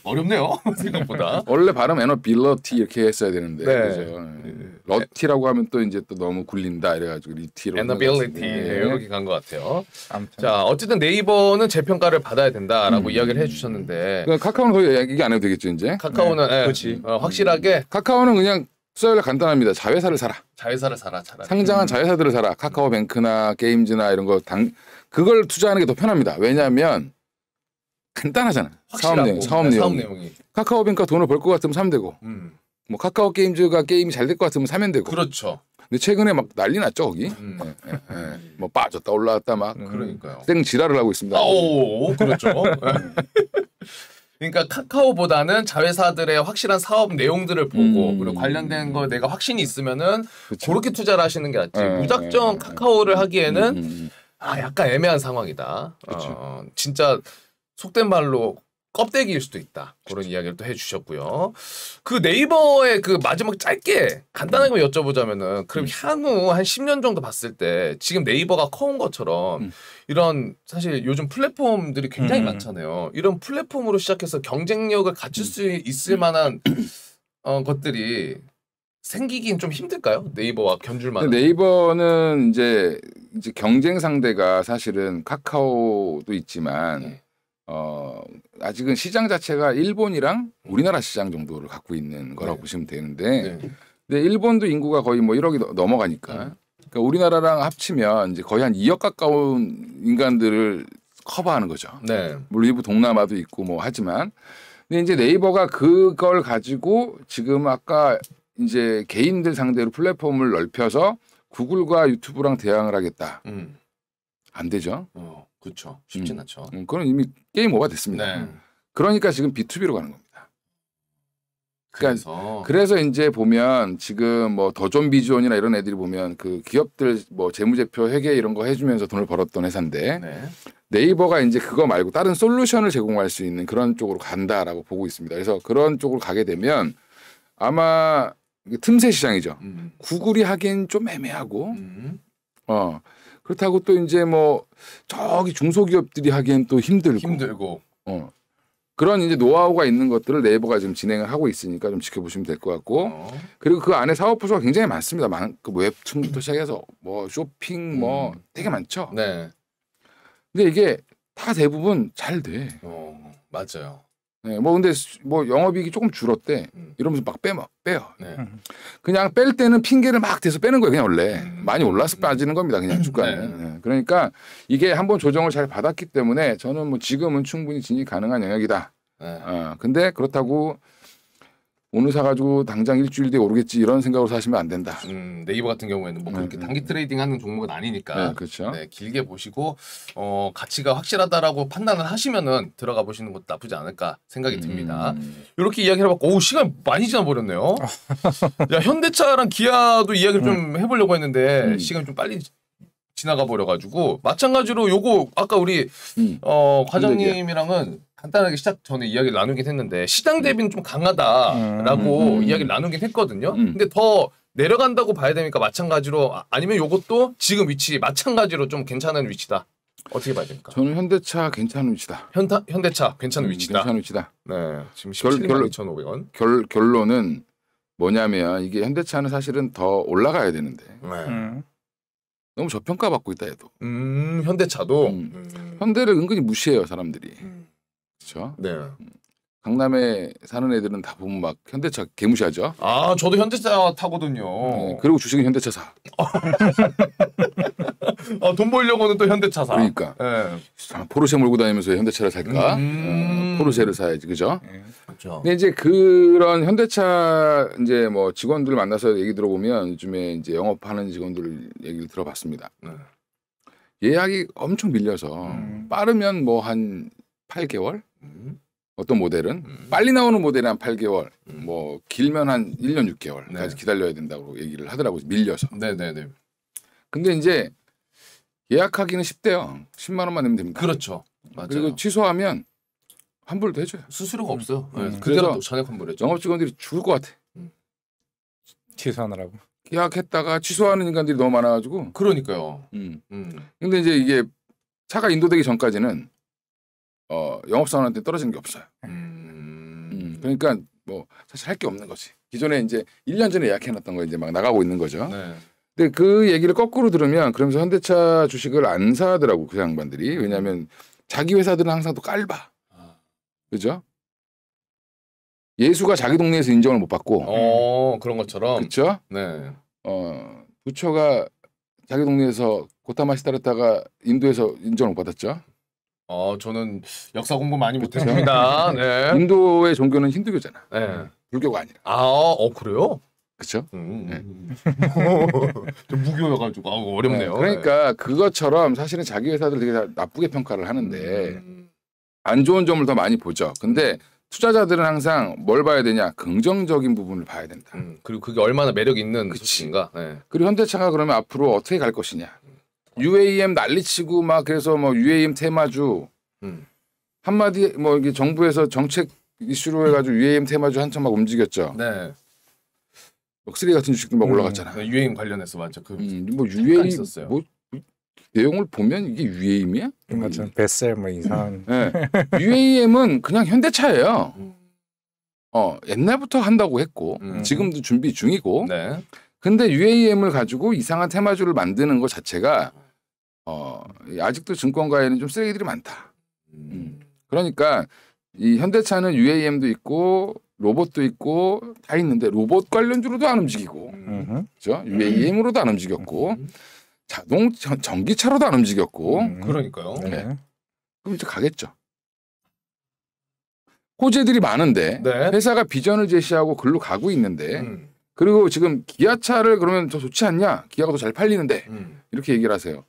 어렵네요. 생각보다. 원래 발음 에너빌러티 이렇게 했어야 되는데. 그죠? 러티라고 하면 또 이제 또 너무 굴린다 이래가지고 리티로. 에너빌리티 이렇게 간 것 같아요. 자, 어쨌든 네이버는 재평가를 받아야 된다라고 이야기를 해주셨는데. 카카오는 거의 얘기 안 해도 되겠죠 이제. 카카오는 그렇지. 확실하게. 카카오는 그냥 써야 간단합니다. 자회사를 사라. 자회사를 사라. 차라리. 상장한 자회사들을 사라. 카카오뱅크나 게임즈나 이런 거 그걸 투자하는 게 더 편합니다. 왜냐하면 간단하잖아. 사업 내용이. 카카오뱅크가 돈을 벌 것 같으면 사면 되고, 뭐 카카오 게임즈가 게임이 잘 될 것 같으면 사면 되고. 그렇죠. 근데 최근에 막 난리 났죠 거기. 뭐 빠졌다 올라왔다 막. 그러니까요. 생 지랄을 하고 있습니다. 그렇죠. 그러니까 카카오보다는 자회사들의 확실한 사업 내용들을 보고 그리고 관련된 거 내가 확신이 있으면은 그렇게 투자를 하시는 게 낫지. 무작정 카카오를 하기에는 약간 애매한 상황이다. 진짜 속된 말로 껍데기일 수도 있다. 그런 이야기를 또 해주셨고요. 그 네이버의 그 마지막 짧게 간단하게 여쭤보자면은 그럼 향후 한 10년 정도 봤을 때 지금 네이버가 커온 것처럼 이런 사실 요즘 플랫폼들이 굉장히 많잖아요. 이런 플랫폼으로 시작해서 경쟁력을 갖출 수 있을 만한 것들이 생기긴 좀 힘들까요? 네이버와 견줄 만한. 네이버는 이제 경쟁 상대가 사실은 카카오도 있지만 아직은 시장 자체가 일본이랑 우리나라 시장 정도를 갖고 있는 거라고 보시면 되는데 근데 일본도 인구가 거의 뭐 1억이 넘어가니까 그러니까 우리나라랑 합치면 이제 거의 한 2억 가까운 인간들을 커버하는 거죠. 물론 일부 동남아도 있고 뭐 하지만 근데 이제 네이버가 그걸 가지고 지금 아까 이제 개인들 상대로 플랫폼을 넓혀서 구글과 유튜브랑 대항을 하겠다. 안 되죠. 그렇죠. 쉽진 않죠. 그건 이미 게임 오버 됐습니다. 그러니까 지금 B2B로 가는 겁니다. 그래서 이제 보면 지금 뭐 더존비존이나 이런 애들이 보면 그 기업들 뭐 재무제표 회계 이런 거 해주면서 돈을 벌었던 회사인데 네이버가 이제 그거 말고 다른 솔루션을 제공할 수 있는 그런 쪽으로 간다라고 보고 있습니다. 그래서 그런 쪽으로 가게 되면 아마 틈새 시장이죠. 구글이 하기엔 좀 애매하고 그렇다고 또 이제 뭐 저기 중소기업들이 하기엔 또 힘들고 그런 이제 노하우가 있는 것들을 네이버가 지금 진행을 하고 있으니까 좀 지켜보시면 될 것 같고 그리고 그 안에 사업 부서가 굉장히 많습니다. 그 웹툰부터 시작해서 뭐 쇼핑 뭐 되게 많죠. 근데 이게 다 대부분 잘 돼. 맞아요. 뭐 근데 뭐 영업이익이 조금 줄었대. 이러면서 막 빼요. 그냥 뺄 때는 핑계를 막 대서 빼는 거예요. 그냥 원래 많이 올라서 빠지는 겁니다. 그냥 주가는. 그러니까 이게 한번 조정을 잘 받았기 때문에 저는 뭐 지금은 충분히 진입 가능한 영역이다. 근데 그렇다고 오늘 사가지고 당장 일주일 뒤에 오르겠지 이런 생각으로 사시면 안 된다. 네이버 같은 경우에는 뭐 그렇게 단기 트레이딩하는 종목은 아니니까 그렇죠. 길게 보시고 가치가 확실하다라고 판단을 하시면은 들어가 보시는 것도 나쁘지 않을까 생각이 듭니다. 이렇게 이야기를 해봤고 시간 많이 지나 버렸네요. 야, 현대차랑 기아도 이야기를 좀 해보려고 했는데 시간 좀 빨리 지나가 버려가지고 마찬가지로 요거 아까 우리 과장님이랑은 간단하게 시작 전에 이야기를 나누긴 했는데 시장 대비는 좀 강하다라고 이야기를 나누긴 했거든요. 근데 더 내려간다고 봐야 되니까 마찬가지로 아니면 요것도 지금 위치 마찬가지로 좀 괜찮은 위치다. 어떻게 봐야 됩니까? 저는 현대차 괜찮은 위치다. 현대차 괜찮은 위치다. 괜찮은 위치다. 네, 지금 17만 2,500원. 결론은 뭐냐면 이게 현대차는 사실은 더 올라가야 되는데 너무 저평가받고 있다 해도. 현대차도 현대를 은근히 무시해요 사람들이. 그렇죠? 네. 강남에 사는 애들은 다 보면 막 현대차 개무시하죠. 아, 저도 현대차 타거든요. 네, 그리고 주식은 현대차 사. 돈 벌려고는 또 현대차 사. 그러니까. 네. 포르쉐 몰고 다니면서 현대차를 살까? 포르쉐를 사야지, 그죠? 그렇죠. 근데 이제 그런 현대차 이제 뭐 직원들 만나서 얘기 들어보면 요즘에 이제 영업하는 직원들 얘기를 들어봤습니다. 예약이 엄청 밀려서 빠르면 뭐 한 8개월? 어떤 모델은 빨리 나오는 모델은 한 8개월, 뭐 길면 한 1년 6개월까지 기다려야 된다고 얘기를 하더라고요. 밀려서. 네네네. 근데 이제 예약하기는 쉽대요. 10만 원만 내면 됩니다. 그렇죠. 맞아요. 그리고 취소하면 환불도 해줘요. 수수료가 없어요. 네. 그대로 그래서 또 전액 환불해줘. 영업 직원들이 죽을 것 같아. 취소하느라고. 예약했다가 취소하는 인간들이 너무 많아가지고. 그러니까요. 근데 이제 이게 차가 인도되기 전까지는 영업사원한테 떨어지는 게 없어요. 그러니까 뭐 사실 할 게 없는 거지. 기존에 이제 1년 전에 예약해놨던 거 이제 막 나가고 있는 거죠. 네. 근데 그 얘기를 거꾸로 들으면 그러면서 현대차 주식을 안 사더라고 그 양반들이. 왜냐하면 자기 회사들은 항상 또 깔봐. 그죠? 예수가 자기 동네에서 인정을 못 받고. 그런 것처럼. 그렇죠? 네. 부처가 자기 동네에서 고타마시 따르다가 인도에서 인정을 못 받았죠. 저는 역사 공부 많이 못했습니다. 네. 인도의 종교는 힌두교잖아. 네. 불교가 아니라. 그래요? 그렇죠? 네. 좀 무교여가지고 어렵네요. 그러니까 그것처럼 사실은 자기 회사들 되게 다 나쁘게 평가를 하는데 안 좋은 점을 더 많이 보죠. 근데 투자자들은 항상 뭘 봐야 되냐? 긍정적인 부분을 봐야 된다. 그리고 그게 얼마나 매력 있는 수치인가. 네. 그리고 현대차가 그러면 앞으로 어떻게 갈 것이냐? UAM 난리치고 막 그래서 뭐 UAM 테마주 한마디 뭐 이게 정부에서 정책 이슈로 해가지고 UAM 테마주 한참 막 움직였죠. 네. 쓰레기 같은 주식도 막 올라갔잖아. UAM 관련해서 맞죠. 뭐 UAM 있었어요. 뭐 내용을 보면 이게 UAM이야? 맞죠. 뱃살 뭐 이상한. 네. UAM은 그냥 현대차예요. 옛날부터 한다고 했고 지금도 준비 중이고. 네. 근데 UAM을 가지고 이상한 테마주를 만드는 것 자체가 아직도 증권가에는 좀 쓰레기들이 많다. 그러니까 이 현대차는 UAM도 있고 로봇도 있고 다 있는데 로봇 관련주로도 안 움직이고, 그렇죠? UAM으로도 안 움직였고, 전기차로도 안 움직였고, 그러니까요. 네. 그럼 이제 가겠죠. 호재들이 많은데 네. 회사가 비전을 제시하고 글로 가고 있는데. 그리고 지금 기아차를 그러면 더 좋지 않냐? 기아가 더 잘 팔리는데 이렇게 얘기를 하세요.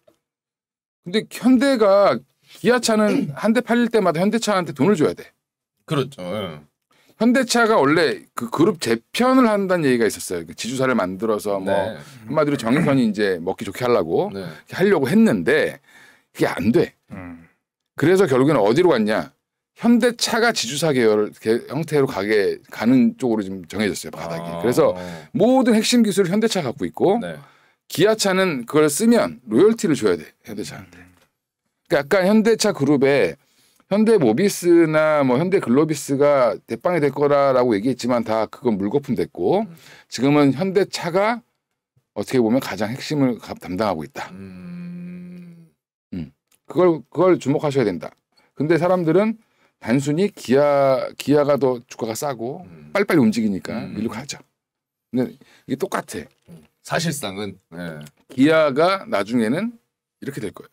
근데 현대가 기아차는 한 대 팔릴 때마다 현대차한테 돈을 줘야 돼. 그렇죠. 현대차가 원래 그 그룹 재편을 한다는 얘기가 있었어요. 지주사를 만들어서 뭐 한마디로 정의선이 이제 먹기 좋게 하려고 하려고 했는데 그게 안 돼. 그래서 결국에는 어디로 갔냐? 현대차가 지주사 계열 형태로 가는 쪽으로 지금 정해졌어요, 바닥이. 그래서 모든 핵심 기술을 현대차가 갖고 있고 기아차는 그걸 쓰면 로열티를 줘야 돼, 현대차한테. 그러니까 약간 현대차 그룹에 현대모비스나 뭐 현대글로비스가 대빵이 될 거라고 얘기했지만 다 그건 물거품 됐고 지금은 현대차가 어떻게 보면 가장 핵심을 담당하고 있다. 그걸 주목하셔야 된다. 근데 사람들은 단순히 기아가 더 주가가 싸고 빨리빨리 움직이니까 일로 가죠. 근데 이게 똑같아. 사실상은 기아가 나중에는 이렇게 될 거예요.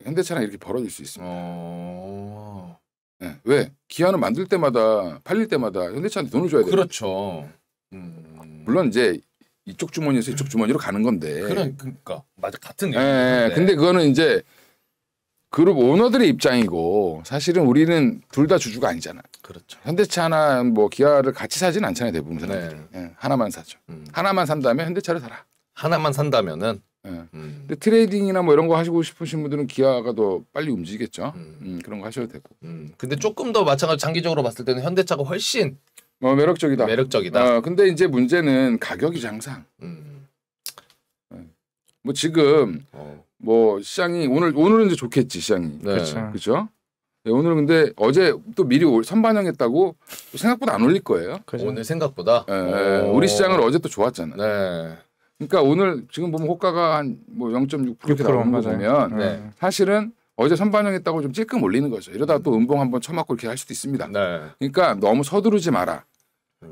현대차랑 이렇게 벌어질 수 있습니다. 네. 왜? 기아는 만들 때마다 팔릴 때마다 현대차한테 돈을 줘야 돼요. 그렇죠. 물론 이제 이쪽 주머니에서 이쪽 주머니로 가는 건데. 그러니까 맞아, 같은 얘기. 근데 그거는 이제 그룹 오너들의 입장이고 사실은 우리는 둘 다 주주가 아니잖아. 그렇죠. 현대차나 뭐 기아를 같이 사지는 않잖아요, 대부분 사람들이. 하나만 사죠. 하나만 산다면 현대차를 사라. 하나만 산다면은. 근데 트레이딩이나 뭐 이런 거 하시고 싶으신 분들은 기아가 더 빨리 움직이겠죠. 그런 거 하셔도 되고. 근데 조금 더 마찬가지 장기적으로 봤을 때는 현대차가 훨씬 매력적이다. 근데 이제 문제는 가격이죠, 항상. 뭐 지금 뭐 시장이 오늘은 이제 좋겠지, 시장이. 그렇죠. 네, 오늘 근데 어제 또 미리 선반영했다고 생각보다 안 올릴 거예요. 오늘 생각보다. 우리 시장은 어제 또 좋았잖아요. 네. 그러니까 오늘 지금 보면 호가가 한 뭐 0.6% 이렇게 나오는 거 보면 사실은 어제 선반영했다고 좀 찔끔 올리는 거죠. 이러다 또 음봉 한번 쳐맞고 이렇게 할 수도 있습니다. 네. 그러니까 너무 서두르지 마라.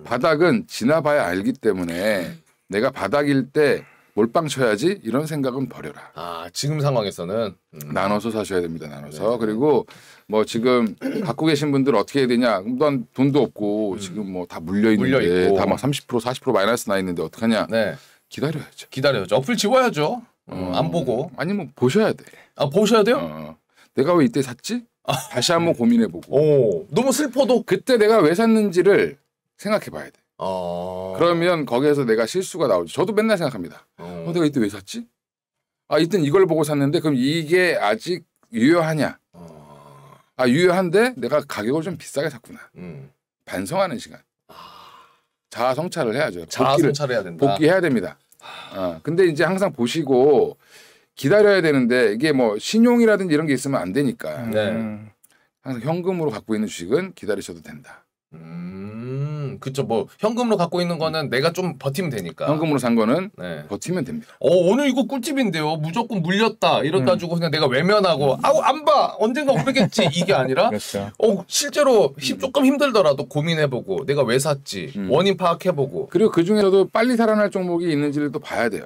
바닥은 지나봐야 알기 때문에 내가 바닥일 때 몰빵 쳐야지 이런 생각은 버려라. 아 지금 상황에서는 나눠서 사셔야 됩니다. 나눠서. 네. 그리고 뭐 지금 갖고 계신 분들 어떻게 해야 되냐. 난 돈도 없고 지금 뭐 다 물려있는데 다 막 30% 40% 마이너스 나 있는데 어떡하냐. 네. 기다려야죠. 기다려야죠. 어플 지워야죠. 안 보고. 아니면 보셔야 돼. 아 보셔야 돼요? 내가 왜 이때 샀지? 다시 한번 고민해보고. 오, 너무 슬퍼도 그때 내가 왜 샀는지를 생각해봐야 돼. 그러면 거기에서 내가 실수가 나오죠. 저도 맨날 생각합니다. 내가 이때 왜 샀지? 아 이땐 이걸 보고 샀는데 그럼 이게 아직 유효하냐? 아 유효한데 내가 가격을 좀 비싸게 샀구나. 반성하는 시간. 자아 성찰을 해야죠. 자아 성찰해야 된다. 복귀해야 됩니다. 근데 이제 항상 보시고 기다려야 되는데 이게 뭐 신용이라든지 이런 게 있으면 안 되니까. 항상 현금으로 갖고 있는 주식은 기다리셔도 된다. 그쵸. 뭐 현금으로 갖고 있는 거는 내가 좀 버티면 되니까. 현금으로 산 거는 버티면 됩니다. 오늘 이거 꿀팁인데요. 무조건 물렸다 이래가지고 그냥 내가 외면하고 아우 안 봐 언젠가 오르겠지 이게 아니라 그렇죠. 실제로 조금 힘들더라도 고민해보고 내가 왜 샀지 원인 파악해보고 그리고 그 중에서도 빨리 살아날 종목이 있는지를 또 봐야 돼요.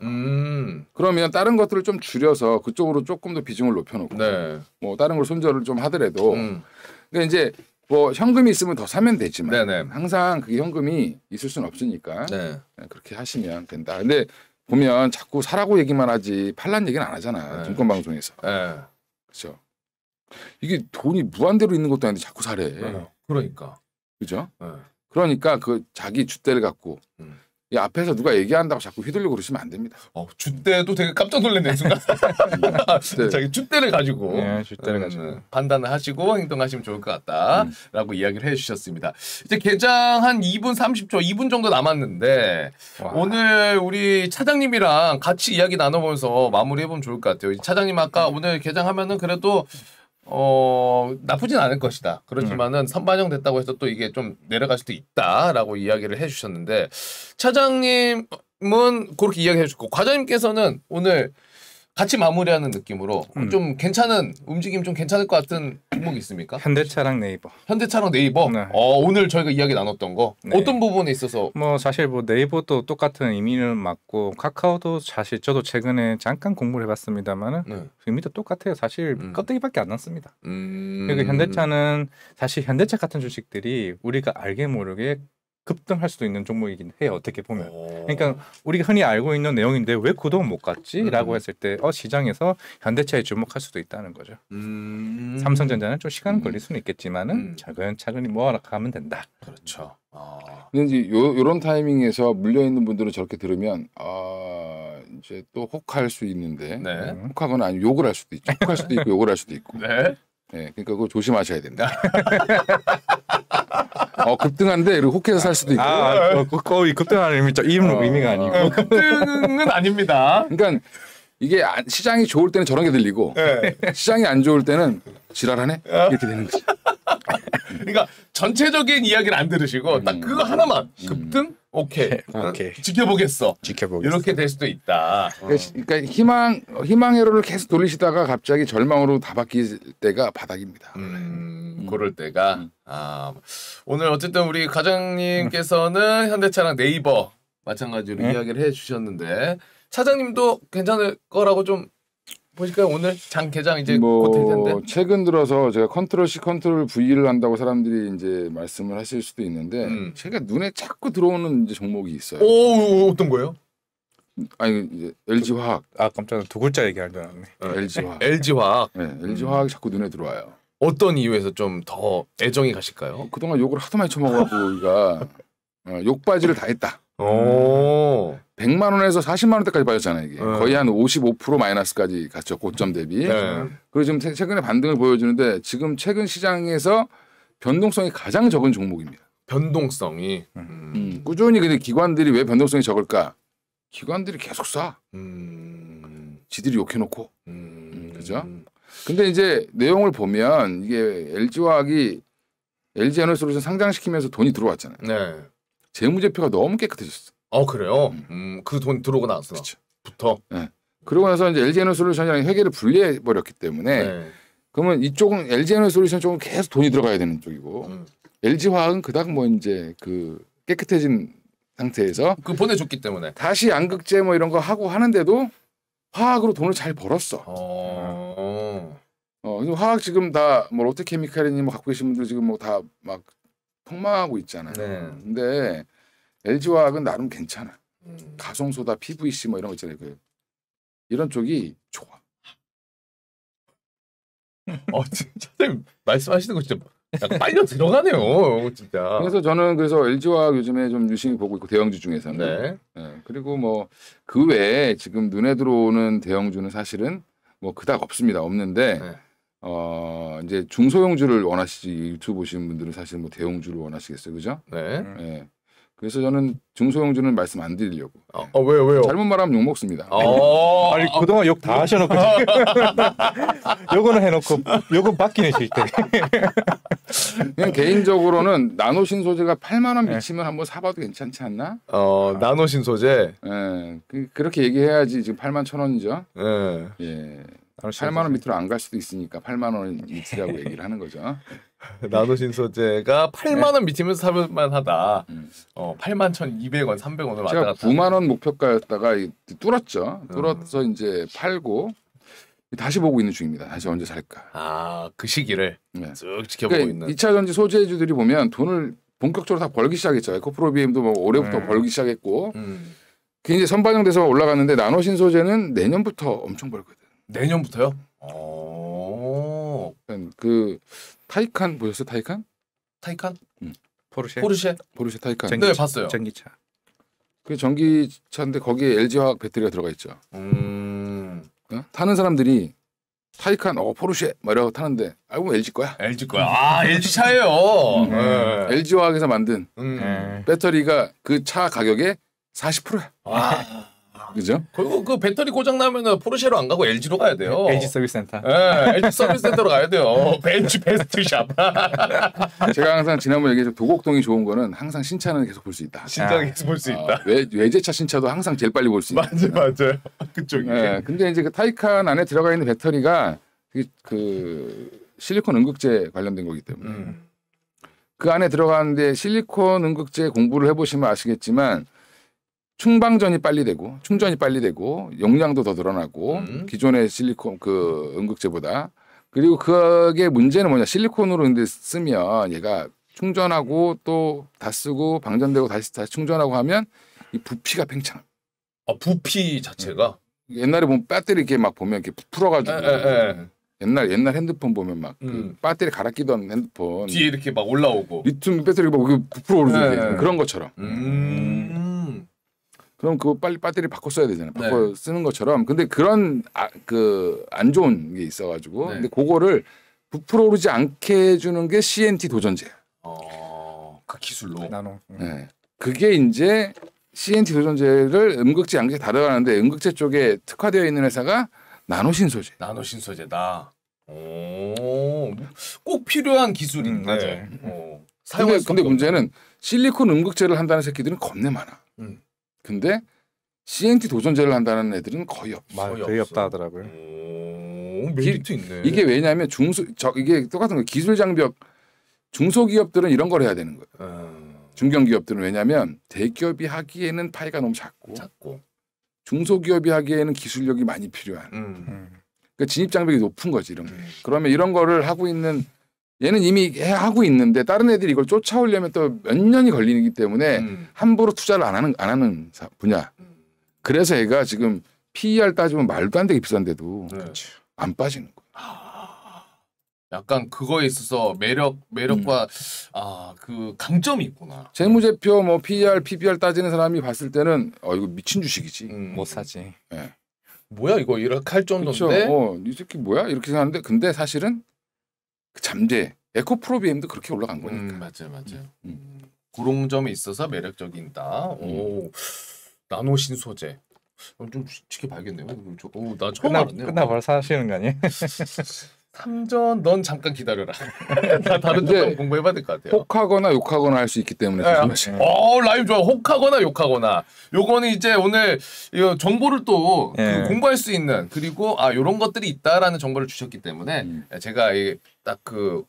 그러면 다른 것들을 좀 줄여서 그쪽으로 조금 더 비중을 높여놓고 뭐 다른 걸 손절을 좀 하더라도 그러니까 이제 뭐 현금이 있으면 더 사면 되지만 항상 그게 현금이 있을 수는 없으니까 그렇게 하시면 된다. 근데 보면 자꾸 사라고 얘기만 하지 팔란 얘기는 안 하잖아. 증권방송에서. 그렇죠. 이게 돈이 무한대로 있는 것도 아닌데 자꾸 사래. 그러니까. 그죠? 그러니까 그 자기 줏대를 갖고 이 앞에서 누가 얘기한다고 자꾸 휘둘리고 그러시면 안 됩니다. 줏대도 되게 깜짝 놀랐네 순간. 자기 줏대를 가지고 줏대를 가지고 판단을 하시고 행동하시면 좋을 것 같다라고 이야기를 해주셨습니다. 이제 개장 한 2분 30초, 2분 정도 남았는데 오늘 우리 차장님이랑 같이 이야기 나눠보면서 마무리해보면 좋을 것 같아요. 차장님 아까 오늘 개장하면은 그래도 나쁘진 않을 것이다. 그렇지만은 선반영됐다고 해서 또 이게 좀 내려갈 수도 있다라고 이야기를 해주셨는데 차장님은 그렇게 이야기해 주고 과장님께서는 오늘 같이 마무리하는 느낌으로 좀 괜찮은 움직임 좀 괜찮을 것 같은 종목이 있습니까? 현대차랑 네이버. 현대차랑 네이버. 오늘 저희가 이야기 나눴던 거 어떤 부분에 있어서 뭐 사실 뭐 네이버도 똑같은 의미는 맞고 카카오도 사실 저도 최근에 잠깐 공부를 해봤습니다만은 의미도 똑같아요. 사실 껍데기밖에 안 남습니다. 그리고 현대차는 사실 현대차 같은 주식들이 우리가 알게 모르게 급등할 수도 있는 종목이긴 해요. 어떻게 보면. 그러니까 우리가 흔히 알고 있는 내용인데 왜 그동안 못 갔지? 라고 했을 때 시장에서 현대차에 주목할 수도 있다는 거죠. 삼성전자는 좀 시간은 걸릴 수는 있겠지만은 차근차근히 모아가면 된다. 그렇죠. 근데 이제 요런 타이밍에서 물려있는 분들은 저렇게 들으면 이제 또 혹할 수 있는데 혹하거나 아니면 욕을 할 수도 있죠. 혹할 수도 있고 욕을 할 수도 있고. 그러니까 그거 조심하셔야 된다. 급등한데 그리고 혹해서 살 수도 있고. 거의 급등하는 의미가 아니고. 급등은 아닙니다. 그러니까 이게 시장이 좋을 때는 저런 게 들리고 시장이 안 좋을 때는 지랄하네 이렇게 되는 거죠. 그러니까 전체적인 이야기를 안 들으시고 딱 그거 하나만 급등 오케이. 지켜보겠어. 이렇게 될 수도 있다. 그러니까 희망회로를 계속 돌리시다가 갑자기 절망으로 다 바뀔 때가 바닥입니다. 그럴 때가 오늘 어쨌든 우리 과장님께서는 현대차랑 네이버 마찬가지로 이야기를 해주셨는데 차장님도 괜찮을 거라고 좀 보실까요? 오늘 장 개장 이제 곧 될 텐데. 최근 들어서 제가 컨트롤 C 컨트롤 V를 한다고 사람들이 이제 말씀을 하실 수도 있는데 제가 눈에 자꾸 들어오는 이제 종목이 있어요. 어떤 거예요? 아니 이제 LG 화학. 깜짝이야. 두 글자 얘기할 줄 알았네. LG 화학. LG 화학. LG 화학이 자꾸 눈에 들어와요. 어떤 이유에서 좀 더 애정이 가실까요? 그동안 욕을 하도 많이 쳐먹어갖고 우리가 욕바지를 다 했다. 100만 원에서 40만 원대까지 빠졌잖아요. 이게 거의 한 55% 마이너스까지 갔죠. 고점 대비. 그리고 지금 최근에 반등을 보여주는데 지금 최근 시장에서 변동성이 가장 적은 종목입니다. 변동성이 꾸준히 근데 기관들이 왜 변동성이 적을까? 기관들이 계속 쏴. 지들이 욕해놓고. 그죠? 근데 이제 내용을 보면 이게 LG화학이 LG에너지솔루션 상장시키면서 돈이 들어왔잖아요. 재무제표가 너무 깨끗해졌어. 그래요? 그 돈 들어오고 나서부터. 그러고 나서 이제 LG에너지솔루션이랑 회계를 분리해 버렸기 때문에 그러면 이쪽은 LG에너지솔루션 쪽은 계속 돈이 들어가야 되는 쪽이고 LG화학은 그닥 뭐 이제 그 깨끗해진 상태에서 그 보내줬기 때문에 다시 양극재 뭐 이런 거 하고 하는데도 화학으로 돈을 잘 벌었어. 화학 지금 다 뭐 롯데케미칼이니 뭐 갖고 계신 분들 지금 뭐 다 막 폭망하고 있잖아요. 네. 근데 LG화학은 나름 괜찮아. 가성소다, PVC 뭐 이런 거 있잖아요. 이런 쪽이 좋아. 진짜 선생님 말씀하시는 거 진짜 약간 빨려 들어가네요, 진짜. 그래서 저는 LG화학 요즘에 좀 유심히 보고 있고 대형주 중에서는. 네. 네. 그리고 뭐 그 외에 지금 눈에 들어오는 대형주는 사실은 뭐 그닥 없습니다. 없는데 네. 이제 중소형주를 원하시지 유튜브 보시는 분들은 사실 뭐 대형주를 원하시겠어요, 그죠? 네. 네. 그래서 저는 중소형주는 말씀 안 드리려고. 왜요? 잘못 말하면 욕 먹습니다. 아니 그동안 욕 다 하셔놓고 요거는 해놓고 요건 받기는 싫대. 그냥 개인적으로는 나노신 소재가 8만 원 미치면 한번 사봐도 괜찮지 않나? 나노신 소재. 네. 그렇게 얘기해야지 지금 8만 1,000원이죠. 네. 예. 8만 원 밑으로 안 갈 수도 있으니까 8만 원 밑이라고 얘기를 하는 거죠. 나노신 소재가 8만 원 밑이면서 사볼만 하다. 8만 1,200원, 300원을 왔다 제가 갔다. 9만 원 목표가였다가 뚫었죠. 뚫어서 이제 팔고 다시 보고 있는 중입니다. 다시 언제 살까. 그 시기를 네. 쭉 지켜보고 있는. 2차 전지 소재주들이 보면 돈을 본격적으로 다 벌기 시작했죠. 에코프로비엠도 뭐 올해부터 벌기 시작했고 그게 이제 선반영돼서 올라갔는데 나노신 소재는 내년부터 엄청 벌거든. 내년부터요? 그 타이칸 보셨어요? 타이칸? 포르쉐 타이칸. 네, 봤어요. 전기차. 그 전기차인데 거기에 LG화학 배터리가 들어가 있죠. 타는 사람들이 타이칸, 포르쉐 막 이러고 타는데 알고 보면 LG 거야. LG 차예요. LG화학에서 만든 배터리가 그 차 가격의 40%야. 그죠? 그리고 그 배터리 고장 나면은 포르쉐로 안 가고 LG로 가야 돼요. LG 서비스 센터. 네, LG 서비스 센터로 가야 돼요. 벤츠 베스트샵. 제가 항상 지난번에 얘기했죠. 도곡동이 좋은 거는 항상 신차는 계속 볼 수 있다. 신차는 계속 볼 수 있다. 외제차 신차도 항상 제일 빨리 볼 수 있다. 맞아요. 그쪽이. 네, 근데 이제 그 타이칸 안에 들어가 있는 배터리가 그 실리콘 음극재 관련된 거기 때문에 그 안에 들어가는데 실리콘 음극재 공부를 해보시면 아시겠지만 충방전이 빨리 되고 충전이 빨리 되고 용량도 더 늘어나고 기존의 실리콘 그 음극재보다. 그리고 그게 문제는 뭐냐, 실리콘으로 근데 쓰면 얘가 충전하고 또 다 쓰고 방전되고 다시 충전하고 하면 이 부피가 팽창. 부피 자체가 옛날에 보면 배터리 이렇게 막 보면 이렇게 부풀어가지고 옛날 핸드폰 보면 막 그 배터리 갈아 끼던 핸드폰 뒤에 이렇게 막 올라오고 리튬 배터리 막 부풀어 오르죠. 그런 것처럼. 그럼 그거 빨리 배터리 바꿔 써야 되잖아요. 바꿔 쓰는 것처럼. 근데 그런 그 안 좋은 게 있어가지고 근데 그거를 부풀어 오르지 않게 해주는 게 CNT 도전제야. 그 기술로. 나노. 네. 그게 이제 CNT 도전제를 음극재, 양극재 다 들어가는데 음극재 쪽에 특화되어 있는 회사가 나노신 소재. 나노신 소재다. 꼭 필요한 기술인데. 맞아요. 근데 문제는 실리콘 음극재를 한다는 새끼들은 겁내 많아. 근데 CNT 도전제를 한다는 애들은 거의 없어. 거의 없다 하더라고요. 메리트 있네. 이게 왜냐하면 이게 똑같은 거 기술 장벽 중소기업들은 이런 걸 해야 되는 거예요. 중견기업들은 왜냐하면 대기업이 하기에는 파이가 너무 작고 중소기업이 하기에는 기술력이 많이 필요한. 그러니까 진입 장벽이 높은 거지 이런. 그러면 이런 거를 하고 있는 얘는 이미 하고 있는데 다른 애들이 이걸 쫓아오려면 또 몇 년이 걸리기 때문에 함부로 투자를 안 하는 분야. 그래서 얘가 지금 PER 따지면 말도 안 되게 비싼데도 안 빠지는 거예요. 약간 그거에 있어서 매력과 그 강점이 있구나. 재무제표 뭐 PER, PBR 따지는 사람이 봤을 때는 이거 미친 주식이지. 못 사지. 네. 뭐야 이거 이렇게 할 정도인데. 그렇죠. 이 새끼 뭐야 이렇게 생각하는데 근데 사실은 그 잠재 에코프로비엠도 그렇게 올라간 거니까. 맞아요. 그런 점에 있어서 매력적이다. 나노신 소재. 좀 지켜봐야겠네요. 나 처음 알았네요. 끝나 바로 사시는 거 아니에요? 삼전 넌 잠깐 기다려라. 다른 쪽 공부해봐야 될 것 같아요. 혹하거나 욕하거나 할 수 있기 때문에 조심하세요. 라임 좋아. 혹하거나 욕하거나. 요거는 이제 오늘 정보를 또 공부할 수 있는 그리고 요런 것들이 있다라는 정보를 주셨기 때문에 제가 딱 그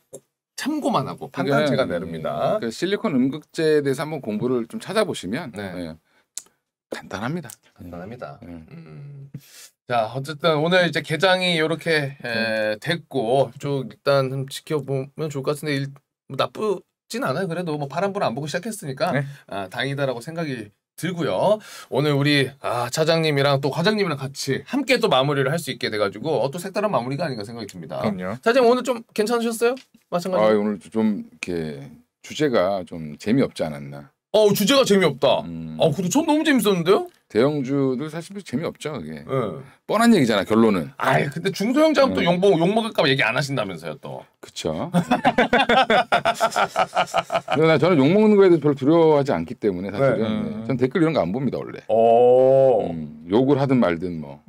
참고만 하고 판단 제가 내립니다. 그 실리콘 음극재에 대해서 한번 공부를 좀 찾아보시면 간단합니다. 간단합니다. 자, 어쨌든 오늘 이제 개장이 이렇게 됐고 좀 일단 좀 지켜보면 좋을 것 같은데 나쁘진 않아요. 그래도 뭐 파란 불 안 보고 시작했으니까 다행이다라고 생각이 들고요. 오늘 우리 차장님이랑 또 과장님이랑 같이 함께 또 마무리를 할 수 있게 돼가지고 또 색다른 마무리가 아닌가 생각이 듭니다. 그럼요. 차장님 오늘 좀 괜찮으셨어요? 마찬가지로. 오늘 좀 이렇게 주제가 좀 재미없지 않았나. 주제가 재미없다. 그래도 전 너무 재밌었는데요? 대형주들 사실 재미없죠, 그게. 뻔한 얘기잖아, 결론은. 근데 중소형제하고 또 욕먹을까 봐 얘기 안 하신다면서요, 또. 그쵸. 저는 욕먹는 거에 대해서 별로 두려워하지 않기 때문에 사실은. 전 댓글 이런 거 안 봅니다, 원래. 욕을 하든 말든 뭐.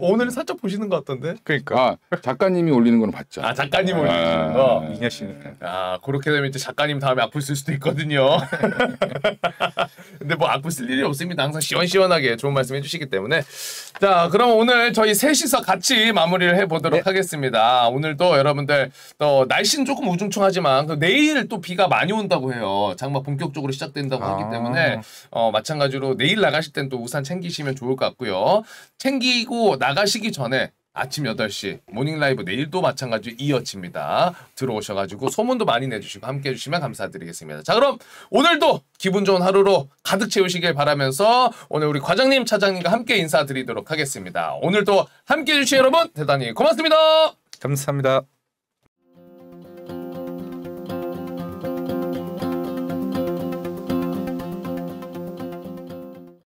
오늘 살짝 보시는 것 같던데? 그러니까. 작가님이 올리는 건 봤죠. 작가님 올리는 거. 이냐 씨니까. 그렇게 되면 이제 작가님 다음에 악플 쓸 수도 있거든요. 근데 뭐 악플 쓸 일이 없습니다. 항상 시원시원하게 좋은 말씀 해주시기 때문에. 자, 그럼 오늘 저희 셋이서 같이 마무리를 해보도록 하겠습니다. 오늘도 여러분들 또 날씨는 조금 우중충하지만 내일 또 비가 많이 온다고 해요. 장마 본격적으로 시작된다고 하기 때문에 마찬가지로 내일 나가실 땐 또 우산 챙기시면 좋을 것 같고요. 챙기고 나가시기 전에 아침 8시 모닝 라이브 내일도 마찬가지로 이어집니다. 들어오셔가지고 소문도 많이 내주시고 함께 해주시면 감사드리겠습니다. 자, 그럼 오늘도 기분 좋은 하루로 가득 채우시길 바라면서 오늘 우리 과장님, 차장님과 함께 인사드리도록 하겠습니다. 오늘도 함께 해주신 여러분 대단히 고맙습니다. 감사합니다.